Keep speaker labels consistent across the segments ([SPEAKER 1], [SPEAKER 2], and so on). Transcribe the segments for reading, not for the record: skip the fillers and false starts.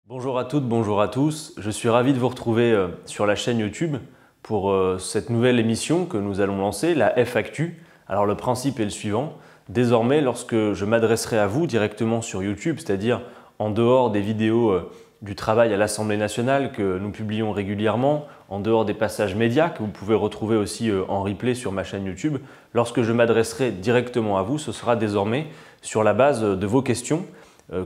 [SPEAKER 1] Bonjour à toutes, bonjour à tous. Je suis ravi de vous retrouver sur la chaîne YouTube pour cette nouvelle émission que nous allons lancer, la FActu. Alors le principe est le suivant. Désormais, lorsque je m'adresserai à vous directement sur YouTube, c'est-à-dire en dehors des vidéos du travail à l'Assemblée nationale que nous publions régulièrement, en dehors des passages médias que vous pouvez retrouver aussi en replay sur ma chaîne YouTube, lorsque je m'adresserai directement à vous, ce sera désormais sur la base de vos questions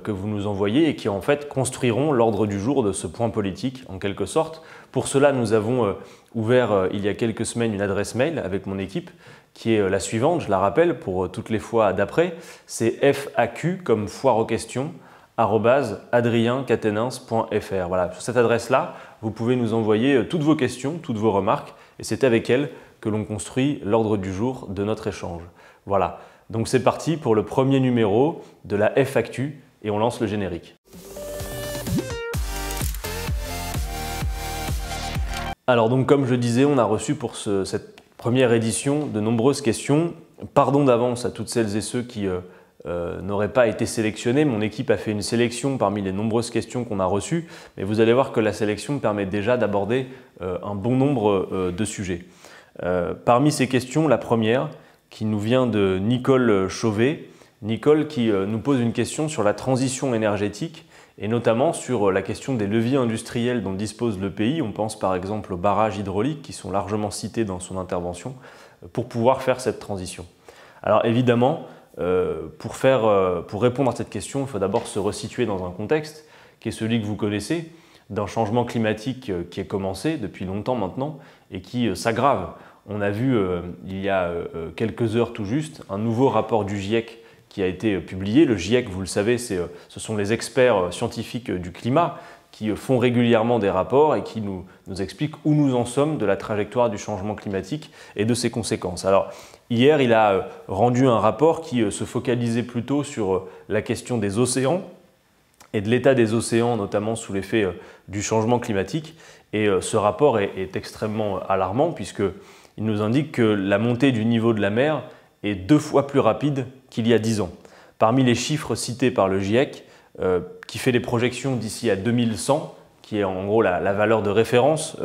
[SPEAKER 1] que vous nous envoyez et qui en fait construiront l'ordre du jour de ce point politique en quelque sorte. Pour cela, nous avons ouvert il y a quelques semaines une adresse mail avec mon équipe qui est la suivante, je la rappelle pour toutes les fois d'après, c'est FAQ comme foire aux questions @adriencatenins.fr. Voilà, sur cette adresse-là, vous pouvez nous envoyer toutes vos questions, toutes vos remarques et c'est avec elles que l'on construit l'ordre du jour de notre échange. Voilà, donc c'est parti pour le premier numéro de la FAQ et on lance le générique. Alors donc comme je disais, on a reçu pour cette première édition de nombreuses questions. Pardon d'avance à toutes celles et ceux qui n'auraient pas été sélectionnés. Mon équipe a fait une sélection parmi les nombreuses questions qu'on a reçues, mais vous allez voir que la sélection permet déjà d'aborder un bon nombre de sujets. Parmi ces questions, la première qui nous vient de Nicole Chauvet. Nicole qui nous pose une question sur la transition énergétique et notamment sur la question des leviers industriels dont dispose le pays. On pense par exemple aux barrages hydrauliques qui sont largement cités dans son intervention pour pouvoir faire cette transition. Alors évidemment, pour répondre à cette question, il faut d'abord se resituer dans un contexte qui est celui que vous connaissez, d'un changement climatique qui est commencé depuis longtemps maintenant et qui s'aggrave. On a vu il y a quelques heures tout juste un nouveau rapport du GIEC qui a été publié. Le GIEC, vous le savez, ce sont les experts scientifiques du climat qui font régulièrement des rapports et qui nous expliquent où nous en sommes de la trajectoire du changement climatique et de ses conséquences. Alors, hier, il a rendu un rapport qui se focalisait plutôt sur la question des océans et de l'état des océans, notamment sous l'effet du changement climatique. Et ce rapport est extrêmement alarmant puisqu'il nous indique que la montée du niveau de la mer est 2 fois plus rapide qu'il y a 10 ans. Parmi les chiffres cités par le GIEC, qui fait des projections d'ici à 2100, qui est en gros la valeur de référence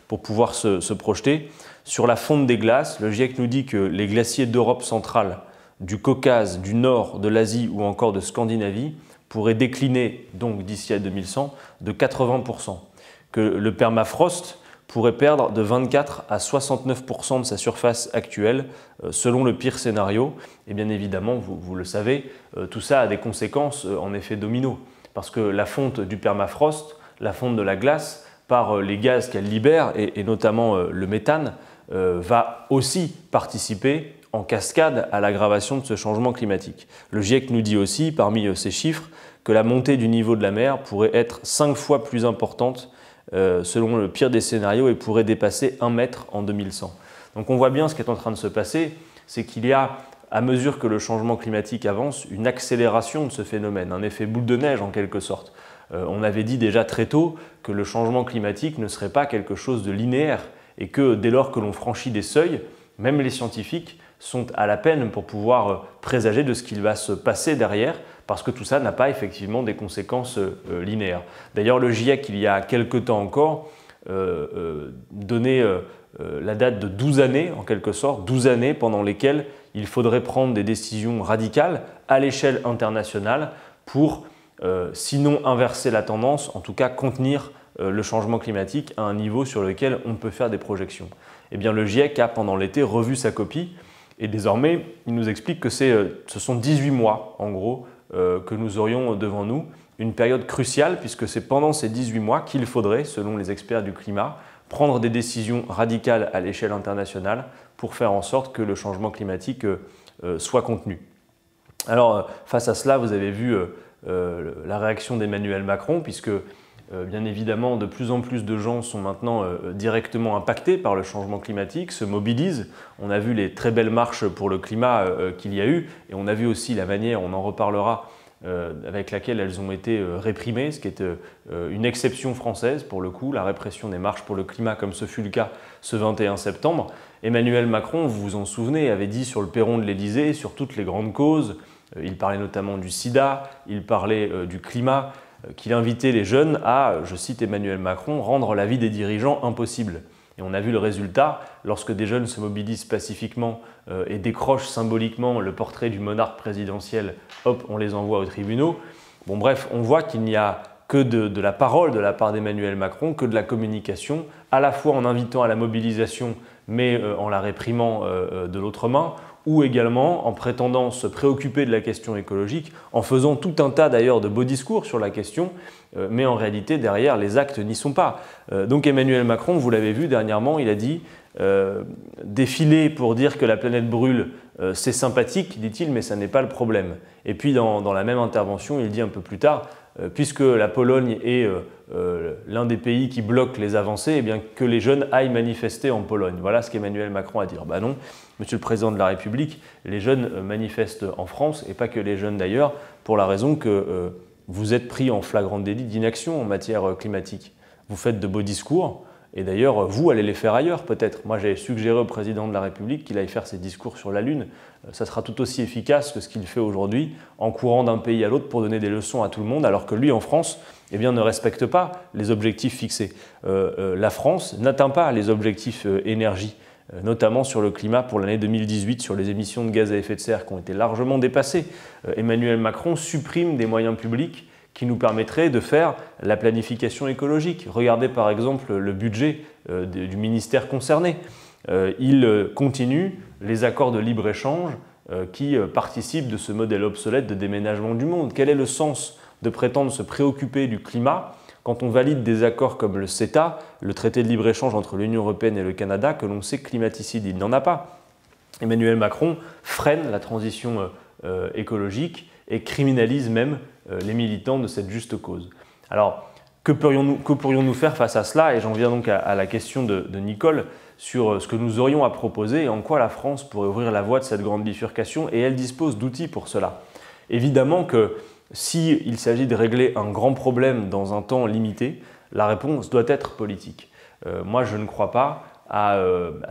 [SPEAKER 1] pour pouvoir se projeter, sur la fonte des glaces, le GIEC nous dit que les glaciers d'Europe centrale, du Caucase, du Nord, de l'Asie ou encore de Scandinavie pourraient décliner donc d'ici à 2100 de 80%, que le permafrost pourrait perdre de 24 à 69% de sa surface actuelle selon le pire scénario. Et bien évidemment, vous le savez, tout ça a des conséquences en effet domino. Parce que la fonte du permafrost, la fonte de la glace, par les gaz qu'elle libère, et notamment le méthane, va aussi participer en cascade à l'aggravation de ce changement climatique. Le GIEC nous dit aussi, parmi ces chiffres, que la montée du niveau de la mer pourrait être 5 fois plus importante selon le pire des scénarios et pourrait dépasser 1 mètre en 2100. Donc on voit bien ce qui est en train de se passer, c'est qu'il y a, à mesure que le changement climatique avance, une accélération de ce phénomène, un effet boule de neige en quelque sorte. On avait dit déjà très tôt que le changement climatique ne serait pas quelque chose de linéaire et que dès lors que l'on franchit des seuils, même les scientifiques sont à la peine pour pouvoir présager de ce qu'il va se passer derrière parce que tout ça n'a pas effectivement des conséquences linéaires. D'ailleurs, le GIEC, il y a quelque temps encore, donnait la date de 12 années, en quelque sorte, 12 années pendant lesquelles il faudrait prendre des décisions radicales à l'échelle internationale pour, sinon inverser la tendance, en tout cas contenir le changement climatique à un niveau sur lequel on peut faire des projections. Eh bien, le GIEC a, pendant l'été, revu sa copie et désormais, il nous explique que ce sont 18 mois, en gros, que nous aurions devant nous, une période cruciale puisque c'est pendant ces 18 mois qu'il faudrait, selon les experts du climat, prendre des décisions radicales à l'échelle internationale pour faire en sorte que le changement climatique soit contenu. Alors, face à cela, vous avez vu la réaction d'Emmanuel Macron puisque bien évidemment, de plus en plus de gens sont maintenant directement impactés par le changement climatique, se mobilisent. On a vu les très belles marches pour le climat qu'il y a eu et on a vu aussi la manière, on en reparlera, avec laquelle elles ont été réprimées, ce qui est une exception française pour le coup, la répression des marches pour le climat comme ce fut le cas ce 21 septembre. Emmanuel Macron, vous vous en souvenez, avait dit sur le perron de l'Élysée, sur toutes les grandes causes, il parlait notamment du sida, il parlait du climat, qu'il invitait les jeunes à, je cite Emmanuel Macron, rendre la vie des dirigeants impossible. Et on a vu le résultat, lorsque des jeunes se mobilisent pacifiquement et décrochent symboliquement le portrait du monarque présidentiel, hop, on les envoie aux tribunaux. Bon bref, on voit qu'il n'y a que de la parole de la part d'Emmanuel Macron, que de la communication, à la fois en invitant à la mobilisation, mais en la réprimant de l'autre main, ou également en prétendant se préoccuper de la question écologique, en faisant tout un tas d'ailleurs de beaux discours sur la question, mais en réalité derrière les actes n'y sont pas. Donc Emmanuel Macron, vous l'avez vu dernièrement, il a dit défiler pour dire que la planète brûle, c'est sympathique, dit-il, mais ça n'est pas le problème. Et puis dans la même intervention, il dit un peu plus tard, puisque la Pologne est l'un des pays qui bloque les avancées, eh bien que les jeunes aillent manifester en Pologne. Voilà ce qu'Emmanuel Macron a dit. Ben non, Monsieur le Président de la République, les jeunes manifestent en France, et pas que les jeunes d'ailleurs, pour la raison que vous êtes pris en flagrant délit d'inaction en matière climatique. Vous faites de beaux discours, et d'ailleurs, vous allez les faire ailleurs peut-être. Moi, j'ai suggéré au Président de la République qu'il aille faire ses discours sur la Lune. Ça sera tout aussi efficace que ce qu'il fait aujourd'hui, en courant d'un pays à l'autre pour donner des leçons à tout le monde, alors que lui, en France, eh bien, ne respecte pas les objectifs fixés. La France n'atteint pas les objectifs énergie, notamment sur le climat pour l'année 2018, sur les émissions de gaz à effet de serre qui ont été largement dépassées. Emmanuel Macron supprime des moyens publics qui nous permettrait de faire la planification écologique. Regardez par exemple le budget du ministère concerné. Il continue les accords de libre-échange qui participent de ce modèle obsolète de déménagement du monde. Quel est le sens de prétendre se préoccuper du climat quand on valide des accords comme le CETA, le traité de libre-échange entre l'Union européenne et le Canada, que l'on sait climaticide? Il n'en a pas. Emmanuel Macron freine la transition écologique et criminalise même les militants de cette juste cause. Alors, que pourrions-nous faire face à cela? Et j'en viens donc à la question de Nicole sur ce que nous aurions à proposer et en quoi la France pourrait ouvrir la voie de cette grande bifurcation, et elle dispose d'outils pour cela. Évidemment que s'il s'agit de régler un grand problème dans un temps limité, la réponse doit être politique. Moi, je ne crois pas à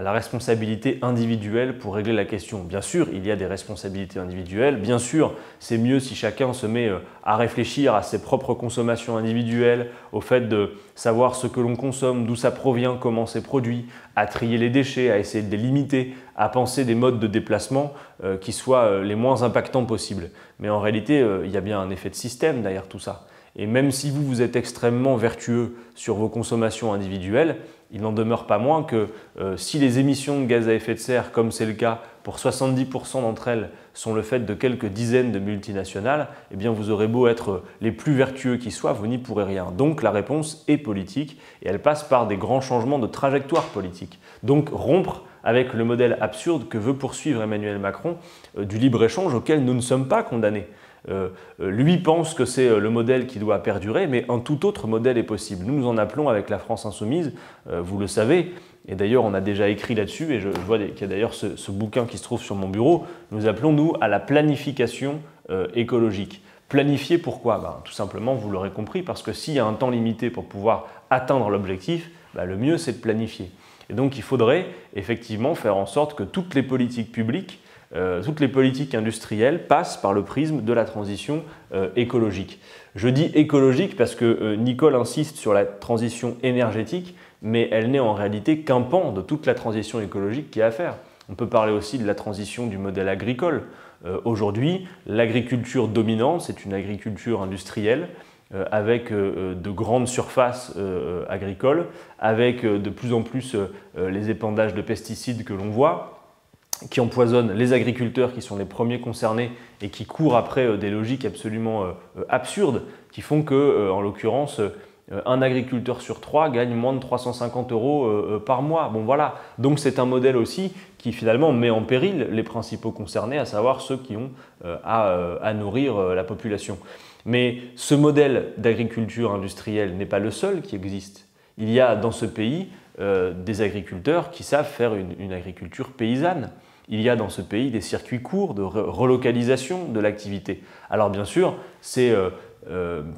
[SPEAKER 1] la responsabilité individuelle pour régler la question. Bien sûr, il y a des responsabilités individuelles. Bien sûr, c'est mieux si chacun se met à réfléchir à ses propres consommations individuelles, au fait de savoir ce que l'on consomme, d'où ça provient, comment c'est produit, à trier les déchets, à essayer de les limiter, à penser des modes de déplacement qui soient les moins impactants possibles. Mais en réalité, il y a bien un effet de système derrière tout ça. Et même si vous êtes extrêmement vertueux sur vos consommations individuelles, il n'en demeure pas moins que si les émissions de gaz à effet de serre, comme c'est le cas pour 70% d'entre elles, sont le fait de quelques dizaines de multinationales, eh bien vous aurez beau être les plus vertueux qui soient, vous n'y pourrez rien. Donc la réponse est politique et elle passe par des grands changements de trajectoire politique. Donc rompre avec le modèle absurde que veut poursuivre Emmanuel Macron du libre-échange auquel nous ne sommes pas condamnés. Lui pense que c'est le modèle qui doit perdurer, mais un tout autre modèle est possible. Nous en appelons avec la France Insoumise, vous le savez, et d'ailleurs on a déjà écrit là-dessus, et je vois qu'il y a d'ailleurs ce bouquin qui se trouve sur mon bureau, nous appelons nous à la planification écologique. Planifier pourquoi? Tout simplement, vous l'aurez compris, parce que s'il y a un temps limité pour pouvoir atteindre l'objectif, le mieux c'est de planifier. Et donc il faudrait effectivement faire en sorte que toutes les politiques publiques, toutes les politiques industrielles passent par le prisme de la transition écologique. Je dis écologique parce que Nicole insiste sur la transition énergétique, mais elle n'est en réalité qu'un pan de toute la transition écologique qu'il y a à faire. On peut parler aussi de la transition du modèle agricole. Aujourd'hui, l'agriculture dominante, c'est une agriculture industrielle avec de grandes surfaces agricoles, avec de plus en plus les épandages de pesticides que l'on voit, qui empoisonnent les agriculteurs qui sont les premiers concernés et qui courent après des logiques absolument absurdes qui font que, en l'occurrence, un agriculteur sur 3 gagne moins de 350 € par mois. Bon voilà, donc c'est un modèle aussi qui finalement met en péril les principaux concernés, à savoir ceux qui ont à nourrir la population. Mais ce modèle d'agriculture industrielle n'est pas le seul qui existe. Il y a dans ce pays des agriculteurs qui savent faire une agriculture paysanne. Il y a dans ce pays des circuits courts de relocalisation de l'activité. Alors bien sûr, c'est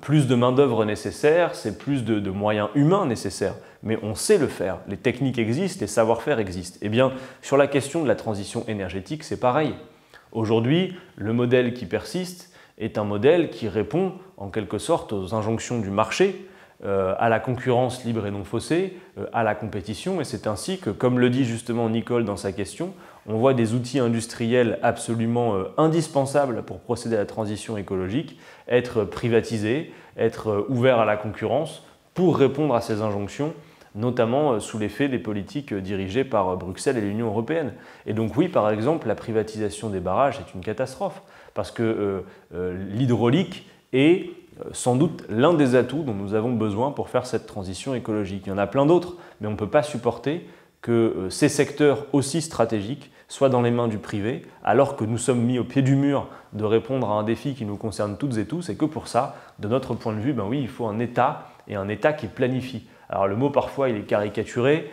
[SPEAKER 1] plus de main-d'œuvre nécessaire, c'est plus de moyens humains nécessaires, mais on sait le faire. Les techniques existent, les savoir-faire existent. Eh bien, sur la question de la transition énergétique, c'est pareil. Aujourd'hui, le modèle qui persiste, est un modèle qui répond en quelque sorte aux injonctions du marché, à la concurrence libre et non faussée, à la compétition, et c'est ainsi que, comme le dit justement Nicole dans sa question, on voit des outils industriels absolument indispensables pour procéder à la transition écologique être privatisés, être ouverts à la concurrence pour répondre à ces injonctions, notamment sous l'effet des politiques dirigées par Bruxelles et l'Union européenne. Et donc oui, par exemple, la privatisation des barrages est une catastrophe, parce que l'hydraulique est sans doute l'un des atouts dont nous avons besoin pour faire cette transition écologique. Il y en a plein d'autres, mais on ne peut pas supporter que ces secteurs aussi stratégiques soient dans les mains du privé, alors que nous sommes mis au pied du mur de répondre à un défi qui nous concerne toutes et tous, et que pour ça, de notre point de vue, ben oui, il faut un État, et un État qui planifie. Alors le mot parfois il est caricaturé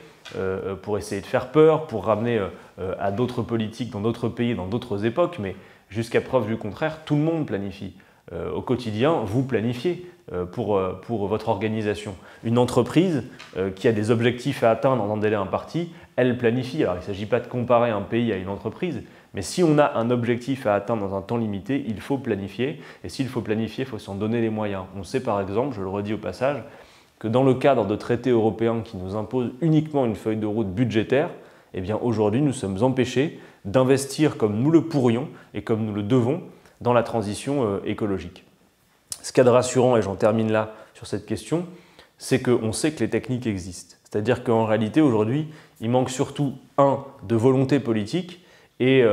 [SPEAKER 1] pour essayer de faire peur, pour ramener à d'autres politiques dans d'autres pays, dans d'autres époques, mais jusqu'à preuve du contraire, tout le monde planifie. Au quotidien, vous planifiez pour votre organisation. Une entreprise qui a des objectifs à atteindre dans un délai imparti, elle planifie. Alors il ne s'agit pas de comparer un pays à une entreprise, mais si on a un objectif à atteindre dans un temps limité, il faut planifier. Et s'il faut planifier, il faut s'en donner les moyens. On sait par exemple, je le redis au passage, que dans le cadre de traités européens qui nous imposent uniquement une feuille de route budgétaire, eh bien aujourd'hui nous sommes empêchés d'investir comme nous le pourrions et comme nous le devons dans la transition écologique. Ce qu'il y a de rassurant, et j'en termine là sur cette question, c'est qu'on sait que les techniques existent. C'est-à-dire qu'en réalité, aujourd'hui, il manque surtout, de volonté politique et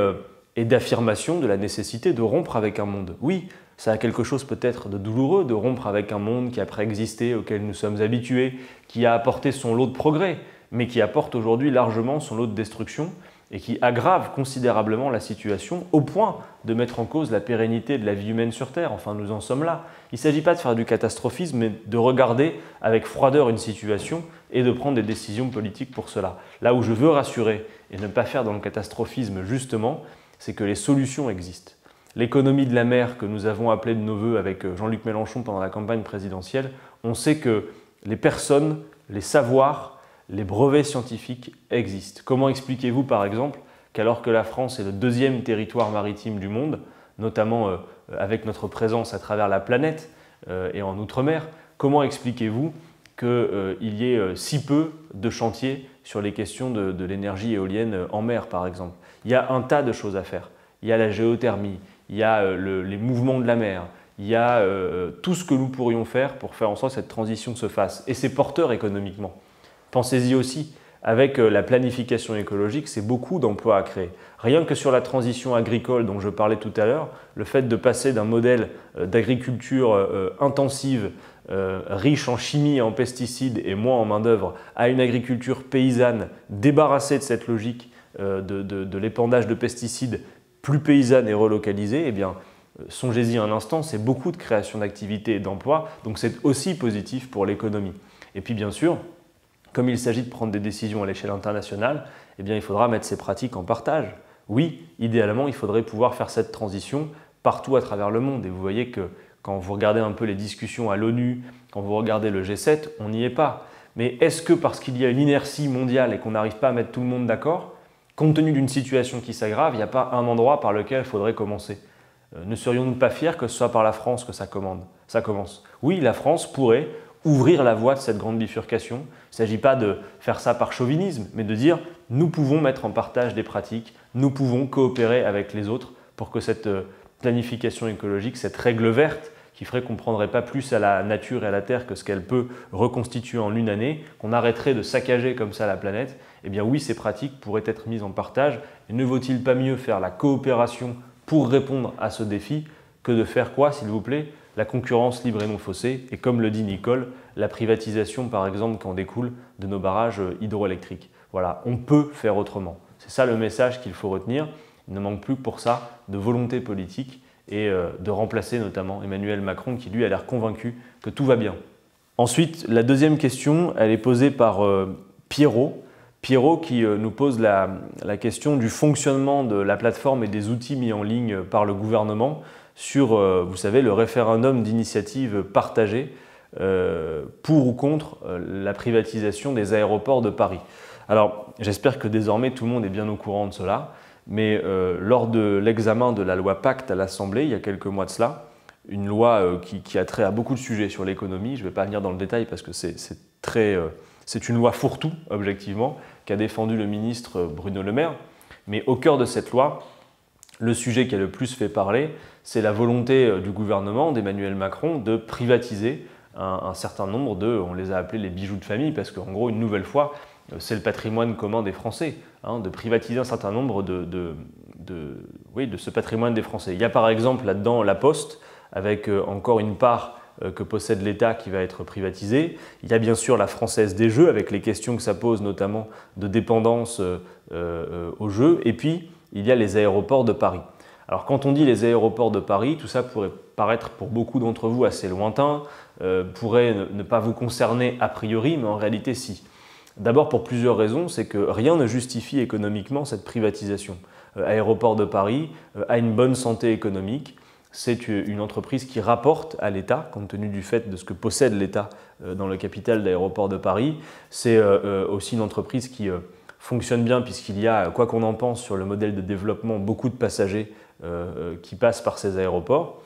[SPEAKER 1] d'affirmation de la nécessité de rompre avec un monde. Oui, ça a quelque chose peut-être de douloureux de rompre avec un monde qui a préexisté, auquel nous sommes habitués, qui a apporté son lot de progrès, mais qui apporte aujourd'hui largement son lot de destruction, et qui aggrave considérablement la situation au point de mettre en cause la pérennité de la vie humaine sur Terre. Enfin, nous en sommes là. Il ne s'agit pas de faire du catastrophisme, mais de regarder avec froideur une situation et de prendre des décisions politiques pour cela. Là où je veux rassurer et ne pas faire dans le catastrophisme justement, c'est que les solutions existent. L'économie de la mer que nous avons appelée de nos voeux avec Jean-Luc Mélenchon pendant la campagne présidentielle, on sait que les personnes, les savoirs, les brevets scientifiques existent. Comment expliquez-vous par exemple qu'alors que la France est le deuxième territoire maritime du monde, notamment avec notre présence à travers la planète et en outre-mer, comment expliquez-vous qu'il y ait si peu de chantiers sur les questions de l'énergie éolienne en mer par exemple? Il y a un tas de choses à faire. Il y a la géothermie, il y a les mouvements de la mer, il y a tout ce que nous pourrions faire pour faire en sorte que cette transition se fasse. Et c'est porteur économiquement. Pensez-y aussi, avec la planification écologique, c'est beaucoup d'emplois à créer. Rien que sur la transition agricole dont je parlais tout à l'heure, le fait de passer d'un modèle d'agriculture intensive, riche en chimie et en pesticides et moins en main-d'œuvre, à une agriculture paysanne débarrassée de cette logique de l'épandage de pesticides, plus paysanne et relocalisée, eh bien, songez-y un instant, c'est beaucoup de création d'activités et d'emplois, donc c'est aussi positif pour l'économie. Et puis bien sûr, comme il s'agit de prendre des décisions à l'échelle internationale, eh bien, il faudra mettre ces pratiques en partage. Oui, idéalement, il faudrait pouvoir faire cette transition partout à travers le monde. Et vous voyez que quand vous regardez un peu les discussions à l'ONU, quand vous regardez le G7, on n'y est pas. Mais est-ce que parce qu'il y a une inertie mondiale et qu'on n'arrive pas à mettre tout le monde d'accord, compte tenu d'une situation qui s'aggrave, il n'y a pas un endroit par lequel il faudrait commencer? Ne serions-nous pas fiers que ce soit par la France que ça commence? Oui, la France pourrait ouvrir la voie de cette grande bifurcation. Il ne s'agit pas de faire ça par chauvinisme, mais de dire nous pouvons mettre en partage des pratiques, nous pouvons coopérer avec les autres pour que cette planification écologique, cette règle verte qui ferait qu'on ne prendrait pas plus à la nature et à la terre que ce qu'elle peut reconstituer en une année, qu'on arrêterait de saccager comme ça la planète, eh bien oui, ces pratiques pourraient être mises en partage. Et ne vaut-il pas mieux faire la coopération pour répondre à ce défi que de faire quoi, s'il vous plaît? La concurrence libre et non faussée, et comme le dit Nicole, la privatisation par exemple qui en découle de nos barrages hydroélectriques. Voilà, on peut faire autrement. C'est ça le message qu'il faut retenir. Il ne manque plus que pour ça de volonté politique et de remplacer notamment Emmanuel Macron qui lui a l'air convaincu que tout va bien. Ensuite, la deuxième question, elle est posée par Pierrot. Pierrot qui nous pose la question du fonctionnement de la plateforme et des outils mis en ligne par le gouvernement sur, vous savez, le référendum d'initiative partagée pour ou contre la privatisation des aéroports de Paris. Alors, j'espère que désormais tout le monde est bien au courant de cela, mais lors de l'examen de la loi Pacte à l'Assemblée, il y a quelques mois de cela, une loi qui a trait à beaucoup de sujets sur l'économie. Je ne vais pas venir dans le détail parce que c'est une loi fourre-tout, objectivement, qu'a défendu le ministre Bruno Le Maire. Mais au cœur de cette loi, le sujet qui a le plus fait parler, c'est la volonté du gouvernement, d'Emmanuel Macron, de privatiser un certain nombre on les a appelés les bijoux de famille, parce qu'en gros, une nouvelle fois, c'est le patrimoine commun des Français, de privatiser un certain nombre de ce patrimoine des Français. Il y a par exemple là-dedans la Poste, avec encore une part que possède l'État qui va être privatisée. Il y a bien sûr la Française des Jeux, avec les questions que ça pose, notamment de dépendance aux Jeux. Et puis, il y a les aéroports de Paris. Alors quand on dit les aéroports de Paris, tout ça pourrait paraître pour beaucoup d'entre vous assez lointain, pourrait ne pas vous concerner a priori, mais en réalité si. D'abord pour plusieurs raisons, c'est que rien ne justifie économiquement cette privatisation. Aéroport de Paris a une bonne santé économique, c'est une entreprise qui rapporte à l'État, compte tenu du fait de ce que possède l'État dans le capital d'Aéroport de Paris. C'est aussi une entreprise qui fonctionne bien puisqu'il y a, quoi qu'on en pense sur le modèle de développement, beaucoup de passagers qui passent par ces aéroports.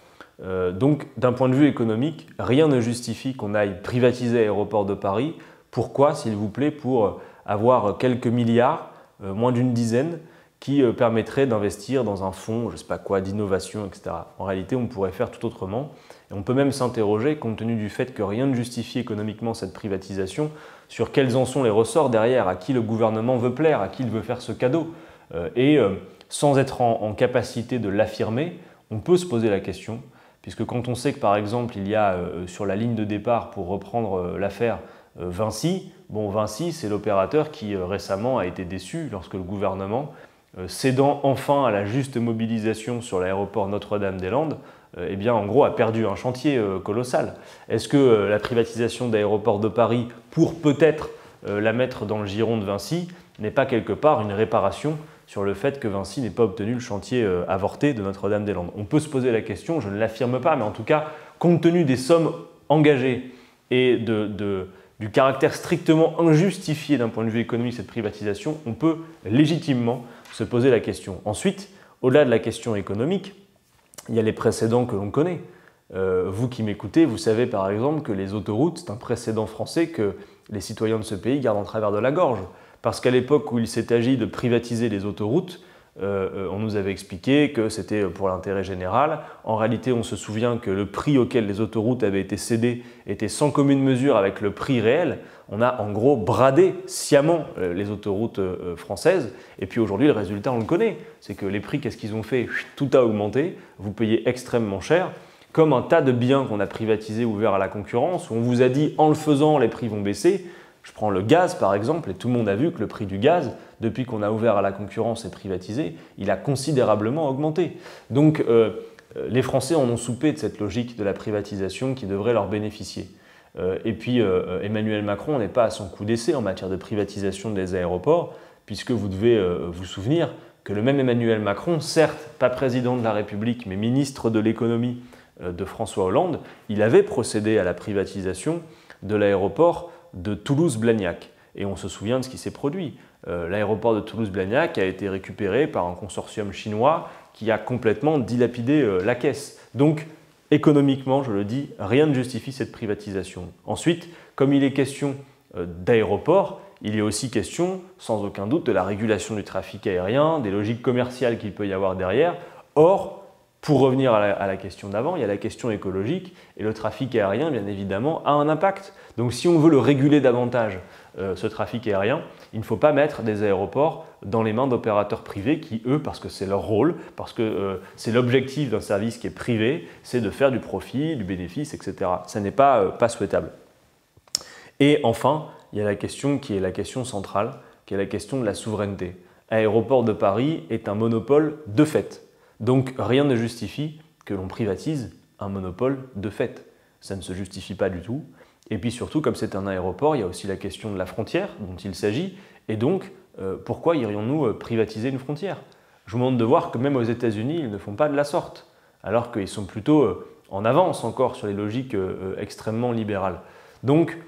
[SPEAKER 1] Donc d'un point de vue économique, rien ne justifie qu'on aille privatiser Aéroport de Paris. Pourquoi, s'il vous plaît? Pour avoir quelques milliards, moins d'une dizaine, qui permettraient d'investir dans un fonds, je ne sais pas quoi, d'innovation, etc. En réalité, on pourrait faire tout autrement. Et on peut même s'interroger, compte tenu du fait que rien ne justifie économiquement cette privatisation, sur quels en sont les ressorts derrière, à qui le gouvernement veut plaire, à qui il veut faire ce cadeau. Sans être en capacité de l'affirmer, on peut se poser la question, puisque quand on sait que par exemple il y a sur la ligne de départ, pour reprendre l'affaire, Vinci, Vinci c'est l'opérateur qui récemment a été déçu lorsque le gouvernement, cédant enfin à la juste mobilisation sur l'aéroport Notre-Dame-des-Landes, en gros a perdu un chantier colossal. Est-ce que la privatisation d'Aéroport de Paris, pour peut-être la mettre dans le giron de Vinci, n'est pas quelque part une réparation sur le fait que Vinci n'ait pas obtenu le chantier avorté de Notre-Dame-des-Landes? On peut se poser la question, je ne l'affirme pas, mais en tout cas, compte tenu des sommes engagées et du caractère strictement injustifié d'un point de vue économique de cette privatisation, on peut légitimement se poser la question. Ensuite, au-delà de la question économique, il y a les précédents que l'on connaît. Vous qui m'écoutez, vous savez par exemple que les autoroutes, c'est un précédent français que les citoyens de ce pays gardent en travers de la gorge. Parce qu'à l'époque où il s'est agi de privatiser les autoroutes, on nous avait expliqué que c'était pour l'intérêt général. En réalité, on se souvient que le prix auquel les autoroutes avaient été cédées était sans commune mesure avec le prix réel. On a en gros bradé sciemment les autoroutes françaises. Et puis aujourd'hui, le résultat, on le connaît. C'est que les prix, qu'est-ce qu'ils ont fait? Tout a augmenté. Vous payez extrêmement cher. Comme un tas de biens qu'on a privatisés, ouverts à la concurrence, où on vous a dit en le faisant, les prix vont baisser. Je prends le gaz par exemple, et tout le monde a vu que le prix du gaz, depuis qu'on a ouvert à la concurrence et privatisé, il a considérablement augmenté. Donc les Français en ont soupé de cette logique de la privatisation qui devrait leur bénéficier. Emmanuel Macron n'est pas à son coup d'essai en matière de privatisation des aéroports, puisque vous devez vous souvenir que le même Emmanuel Macron, certes pas président de la République, mais ministre de l'économie de François Hollande, il avait procédé à la privatisation de l'aéroport de Toulouse-Blagnac. Et on se souvient de ce qui s'est produit. L'aéroport de Toulouse-Blagnac a été récupéré par un consortium chinois qui a complètement dilapidé la caisse. Donc, économiquement, je le dis, rien ne justifie cette privatisation. Ensuite, comme il est question d'aéroports, il est aussi question, sans aucun doute, de la régulation du trafic aérien, des logiques commerciales qu'il peut y avoir derrière. Or, pour revenir à la question d'avant, il y a la question écologique et le trafic aérien, bien évidemment, a un impact. Donc si on veut le réguler davantage, ce trafic aérien, il ne faut pas mettre des aéroports dans les mains d'opérateurs privés qui, eux, parce que c'est leur rôle, parce que c'est l'objectif d'un service qui est privé, c'est de faire du profit, du bénéfice, etc. Ça n'est pas souhaitable. Et enfin, il y a la question qui est la question centrale, qui est la question de la souveraineté. Aéroport de Paris est un monopole de fait. Donc rien ne justifie que l'on privatise un monopole de fait. Ça ne se justifie pas du tout. Et puis surtout, comme c'est un aéroport, il y a aussi la question de la frontière dont il s'agit. Et donc, pourquoi irions-nous privatiser une frontière? Je vous demande de voir que même aux États-Unis, ils ne font pas de la sorte, alors qu'ils sont plutôt en avance encore sur les logiques extrêmement libérales. Donc,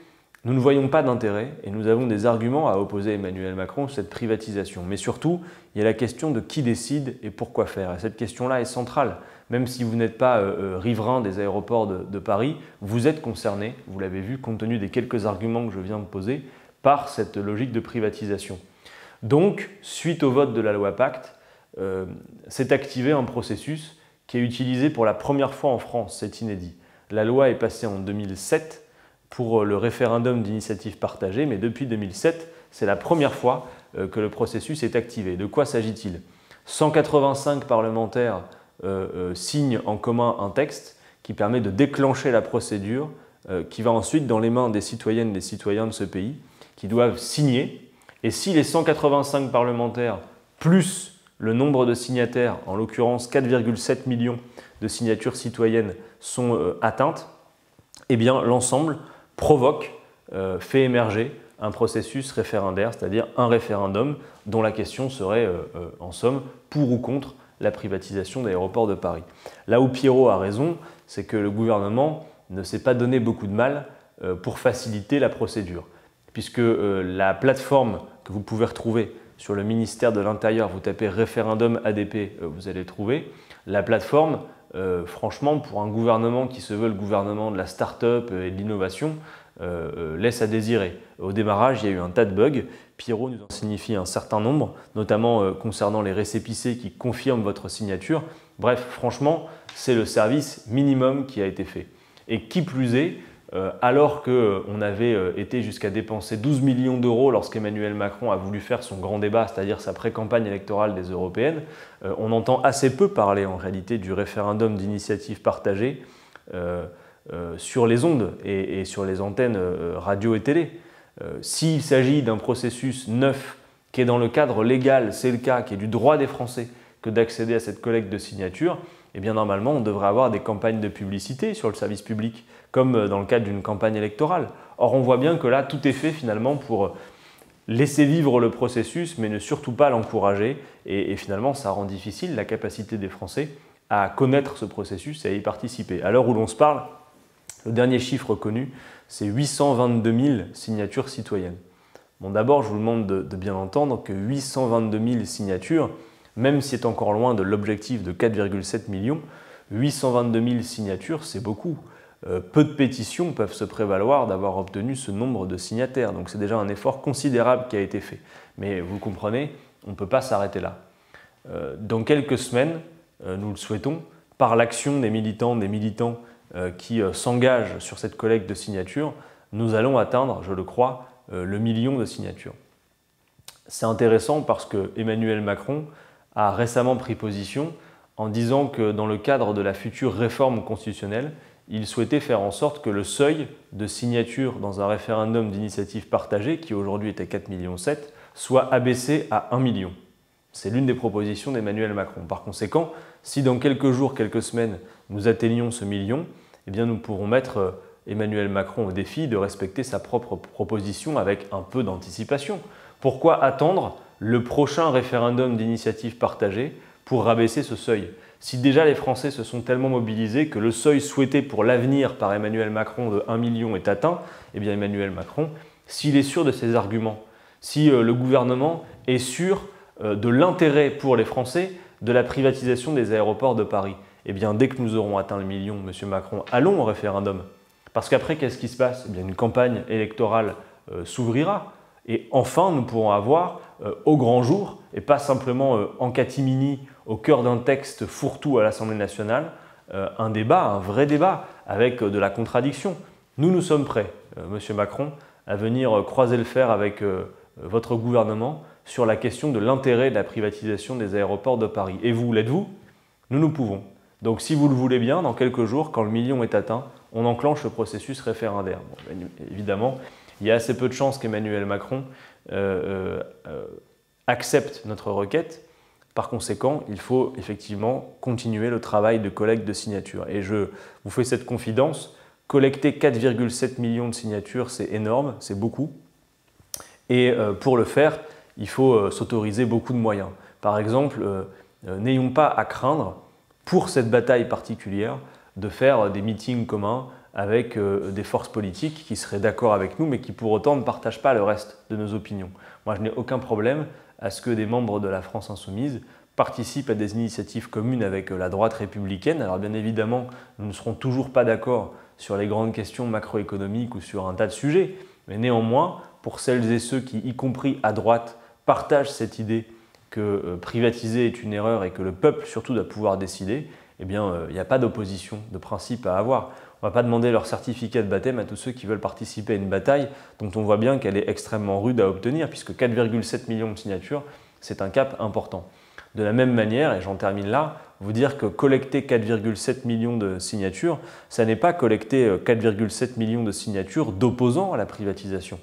[SPEAKER 1] Nous ne voyons pas d'intérêt et nous avons des arguments à opposer à Emmanuel Macron sur cette privatisation. Mais surtout, il y a la question de qui décide et pourquoi faire. Et cette question-là est centrale. Même si vous n'êtes pas riverain des aéroports de Paris, vous êtes concerné, vous l'avez vu, compte tenu des quelques arguments que je viens de poser, par cette logique de privatisation. Donc, suite au vote de la loi Pacte, s'est activé un processus qui est utilisé pour la première fois en France, c'est inédit. La loi est passée en 2007 pour le référendum d'initiative partagée, mais depuis 2007, c'est la première fois que le processus est activé. De quoi s'agit-il? 185 parlementaires signent en commun un texte qui permet de déclencher la procédure qui va ensuite dans les mains des citoyennes et des citoyens de ce pays, qui doivent signer. Et si les 185 parlementaires plus le nombre de signataires, en l'occurrence 4,7 millions de signatures citoyennes, sont atteintes, eh bien l'ensemble provoque, fait émerger un processus référendaire, c'est-à-dire un référendum dont la question serait, en somme, pour ou contre la privatisation d'Aéroports de Paris. Là où Pierrot a raison, c'est que le gouvernement ne s'est pas donné beaucoup de mal pour faciliter la procédure, puisque la plateforme que vous pouvez retrouver sur le ministère de l'Intérieur, vous tapez référendum ADP, vous allez trouver. La plateforme, franchement, pour un gouvernement qui se veut le gouvernement de la start-up et de l'innovation, laisse à désirer. Au démarrage, il y a eu un tas de bugs. Pierrot nous en signifie un certain nombre, notamment concernant les récépissés qui confirment votre signature. Bref, franchement, c'est le service minimum qui a été fait. Et qui plus est, alors qu'on avait été jusqu'à dépenser 12 millions d'euros lorsqu'Emmanuel Macron a voulu faire son grand débat, c'est-à-dire sa pré-campagne électorale des européennes, on entend assez peu parler en réalité du référendum d'initiative partagée sur les ondes et sur les antennes radio et télé. S'il s'agit d'un processus neuf qui est dans le cadre légal, c'est le cas, qui est du droit des Français que d'accéder à cette collecte de signatures, eh bien normalement on devrait avoir des campagnes de publicité sur le service public, comme dans le cadre d'une campagne électorale. Or on voit bien que là tout est fait finalement pour laisser vivre le processus, mais ne surtout pas l'encourager, et finalement ça rend difficile la capacité des Français à connaître ce processus et à y participer. À l'heure où l'on se parle, le dernier chiffre connu, c'est 822 000 signatures citoyennes. Bon, d'abord, je vous demande de bien entendre que 822 000 signatures, même si c'est encore loin de l'objectif de 4,7 millions, 822 000 signatures, c'est beaucoup. Peu de pétitions peuvent se prévaloir d'avoir obtenu ce nombre de signataires. Donc c'est déjà un effort considérable qui a été fait. Mais vous le comprenez, on ne peut pas s'arrêter là. Dans quelques semaines, nous le souhaitons, par l'action des militants qui s'engagent sur cette collecte de signatures, nous allons atteindre, je le crois, le million de signatures. C'est intéressant parce que Emmanuel Macron a récemment pris position en disant que dans le cadre de la future réforme constitutionnelle, il souhaitait faire en sorte que le seuil de signature dans un référendum d'initiative partagée, qui aujourd'hui est à 4,7 millions, soit abaissé à 1 million. C'est l'une des propositions d'Emmanuel Macron. Par conséquent, si dans quelques jours, quelques semaines, nous atteignons ce million, eh bien nous pourrons mettre Emmanuel Macron au défi de respecter sa propre proposition avec un peu d'anticipation. Pourquoi attendre le prochain référendum d'initiative partagée pour rabaisser ce seuil? Si déjà les Français se sont tellement mobilisés que le seuil souhaité pour l'avenir par Emmanuel Macron de 1 million est atteint, eh bien Emmanuel Macron, s'il est sûr de ses arguments, si le gouvernement est sûr de l'intérêt pour les Français de la privatisation des aéroports de Paris, eh bien dès que nous aurons atteint le million, M. Macron, allons au référendum. Parce qu'après, qu'est-ce qui se passe? Eh bien, une campagne électorale s'ouvrira. Et enfin, nous pourrons avoir au grand jour, et pas simplement en catimini au cœur d'un texte fourre-tout à l'Assemblée nationale, un débat, un vrai débat, avec de la contradiction. Nous sommes prêts, M. Macron, à venir croiser le fer avec votre gouvernement sur la question de l'intérêt de la privatisation des aéroports de Paris. Et vous, l'êtes-vous? Nous pouvons. Donc si vous le voulez bien, dans quelques jours, quand le million est atteint, on enclenche le processus référendaire. Bon, évidemment, il y a assez peu de chances qu'Emmanuel Macron accepte notre requête. Par conséquent, il faut effectivement continuer le travail de collecte de signatures. Et je vous fais cette confidence, collecter 4,7 millions de signatures, c'est énorme, c'est beaucoup. Et pour le faire, il faut s'autoriser beaucoup de moyens. Par exemple, n'ayons pas à craindre, pour cette bataille particulière, de faire des meetings communs avec des forces politiques qui seraient d'accord avec nous, mais qui pour autant ne partagent pas le reste de nos opinions. Moi, je n'ai aucun problème à ce que des membres de la France Insoumise participent à des initiatives communes avec la droite républicaine. Alors bien évidemment, nous ne serons toujours pas d'accord sur les grandes questions macroéconomiques ou sur un tas de sujets, mais néanmoins, pour celles et ceux qui, y compris à droite, partagent cette idée que privatiser est une erreur et que le peuple surtout doit pouvoir décider, eh bien, il n'y a pas d'opposition de principe à avoir. On ne va pas demander leur certificat de baptême à tous ceux qui veulent participer à une bataille dont on voit bien qu'elle est extrêmement rude à obtenir, puisque 4,7 millions de signatures, c'est un cap important. De la même manière, et j'en termine là, vous dire que collecter 4,7 millions de signatures, ça n'est pas collecter 4,7 millions de signatures d'opposants à la privatisation.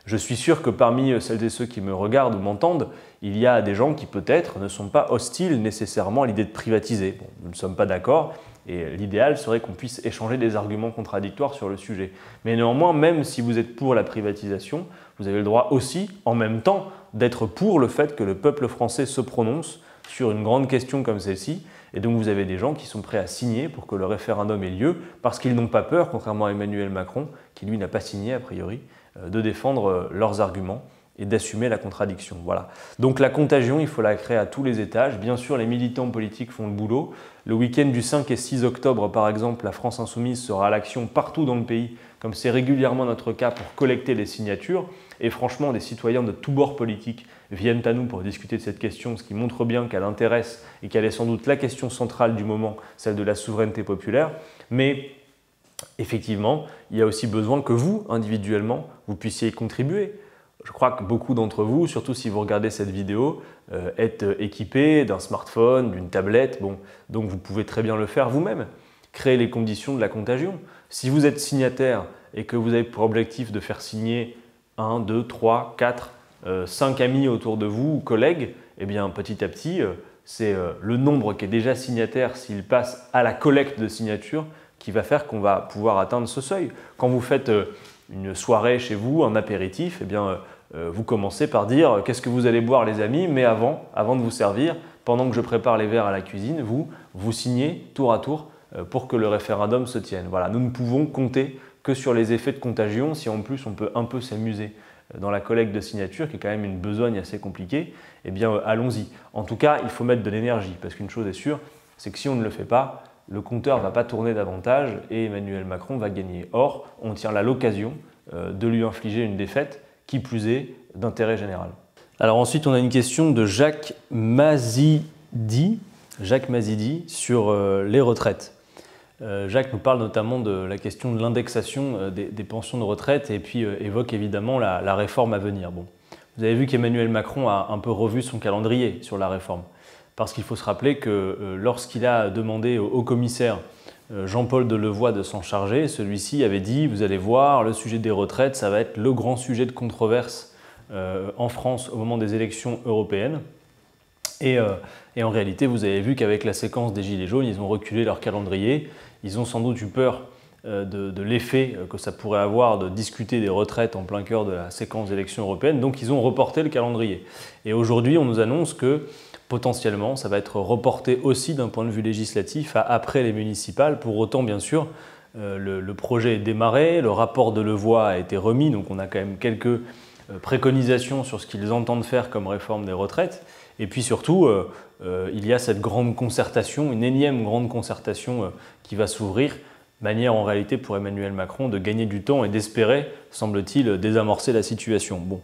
[SPEAKER 1] Je suis sûr que parmi celles et ceux qui me regardent ou m'entendent, il y a des gens qui peut-être ne sont pas hostiles nécessairement à l'idée de privatiser. Bon, nous ne sommes pas d'accord et l'idéal serait qu'on puisse échanger des arguments contradictoires sur le sujet. Mais néanmoins, même si vous êtes pour la privatisation, vous avez le droit aussi, en même temps, d'être pour le fait que le peuple français se prononce sur une grande question comme celle-ci. Et donc vous avez des gens qui sont prêts à signer pour que le référendum ait lieu parce qu'ils n'ont pas peur, contrairement à Emmanuel Macron, qui lui n'a pas signé a priori, de défendre leurs arguments et d'assumer la contradiction. Voilà. Donc la contagion, il faut la créer à tous les étages. Bien sûr, les militants politiques font le boulot. Le week-end du 5 et 6 octobre, par exemple, la France Insoumise sera à l'action partout dans le pays, comme c'est régulièrement notre cas, pour collecter les signatures. Et franchement, des citoyens de tous bords politiques viennent à nous pour discuter de cette question, ce qui montre bien qu'elle intéresse et qu'elle est sans doute la question centrale du moment, celle de la souveraineté populaire. Mais effectivement, il y a aussi besoin que vous, individuellement, vous puissiez y contribuer. Je crois que beaucoup d'entre vous, surtout si vous regardez cette vidéo, êtes équipés d'un smartphone, d'une tablette, bon, donc vous pouvez très bien le faire vous-même. Créer les conditions de la contagion. Si vous êtes signataire et que vous avez pour objectif de faire signer 1, 2, 3, 4, 5 amis autour de vous ou collègues, eh bien petit à petit, c'est le nombre qui est déjà signataire s'il passe à la collecte de signatures qui va faire qu'on va pouvoir atteindre ce seuil. Quand vous faites une soirée chez vous, un apéritif, eh bien, vous commencez par dire qu'est-ce que vous allez boire les amis, mais avant de vous servir, pendant que je prépare les verres à la cuisine, vous signez tour à tour pour que le référendum se tienne. Voilà, nous ne pouvons compter que sur les effets de contagion, si en plus on peut un peu s'amuser dans la collecte de signatures, qui est quand même une besogne assez compliquée, eh bien allons-y. En tout cas, il faut mettre de l'énergie, parce qu'une chose est sûre, c'est que si on ne le fait pas, le compteur ne va pas tourner davantage et Emmanuel Macron va gagner. Or, on tient là l'occasion de lui infliger une défaite, qui plus est d'intérêt général. Alors ensuite, on a une question de Jacques Mazidi sur les retraites. Jacques nous parle notamment de la question de l'indexation des pensions de retraite et puis évoque évidemment la réforme à venir. Bon, vous avez vu qu'Emmanuel Macron a un peu revu son calendrier sur la réforme. Parce qu'il faut se rappeler que lorsqu'il a demandé au haut-commissaire Jean-Paul Delevoye de s'en charger, celui-ci avait dit « Vous allez voir, le sujet des retraites, ça va être le grand sujet de controverse en France au moment des élections européennes. » Et en réalité, vous avez vu qu'avec la séquence des Gilets jaunes, ils ont reculé leur calendrier. Ils ont sans doute eu peur de l'effet que ça pourrait avoir de discuter des retraites en plein cœur de la séquence d'élections européennes. Donc ils ont reporté le calendrier. Et aujourd'hui, on nous annonce que potentiellement, ça va être reporté aussi d'un point de vue législatif à après les municipales. Pour autant, bien sûr, le projet est démarré, le rapport de Delevoye a été remis, donc on a quand même quelques préconisations sur ce qu'ils entendent faire comme réforme des retraites. Et puis surtout, il y a cette grande concertation, une énième grande concertation qui va s'ouvrir, manière en réalité pour Emmanuel Macron de gagner du temps et d'espérer, semble-t-il, désamorcer la situation. Bon,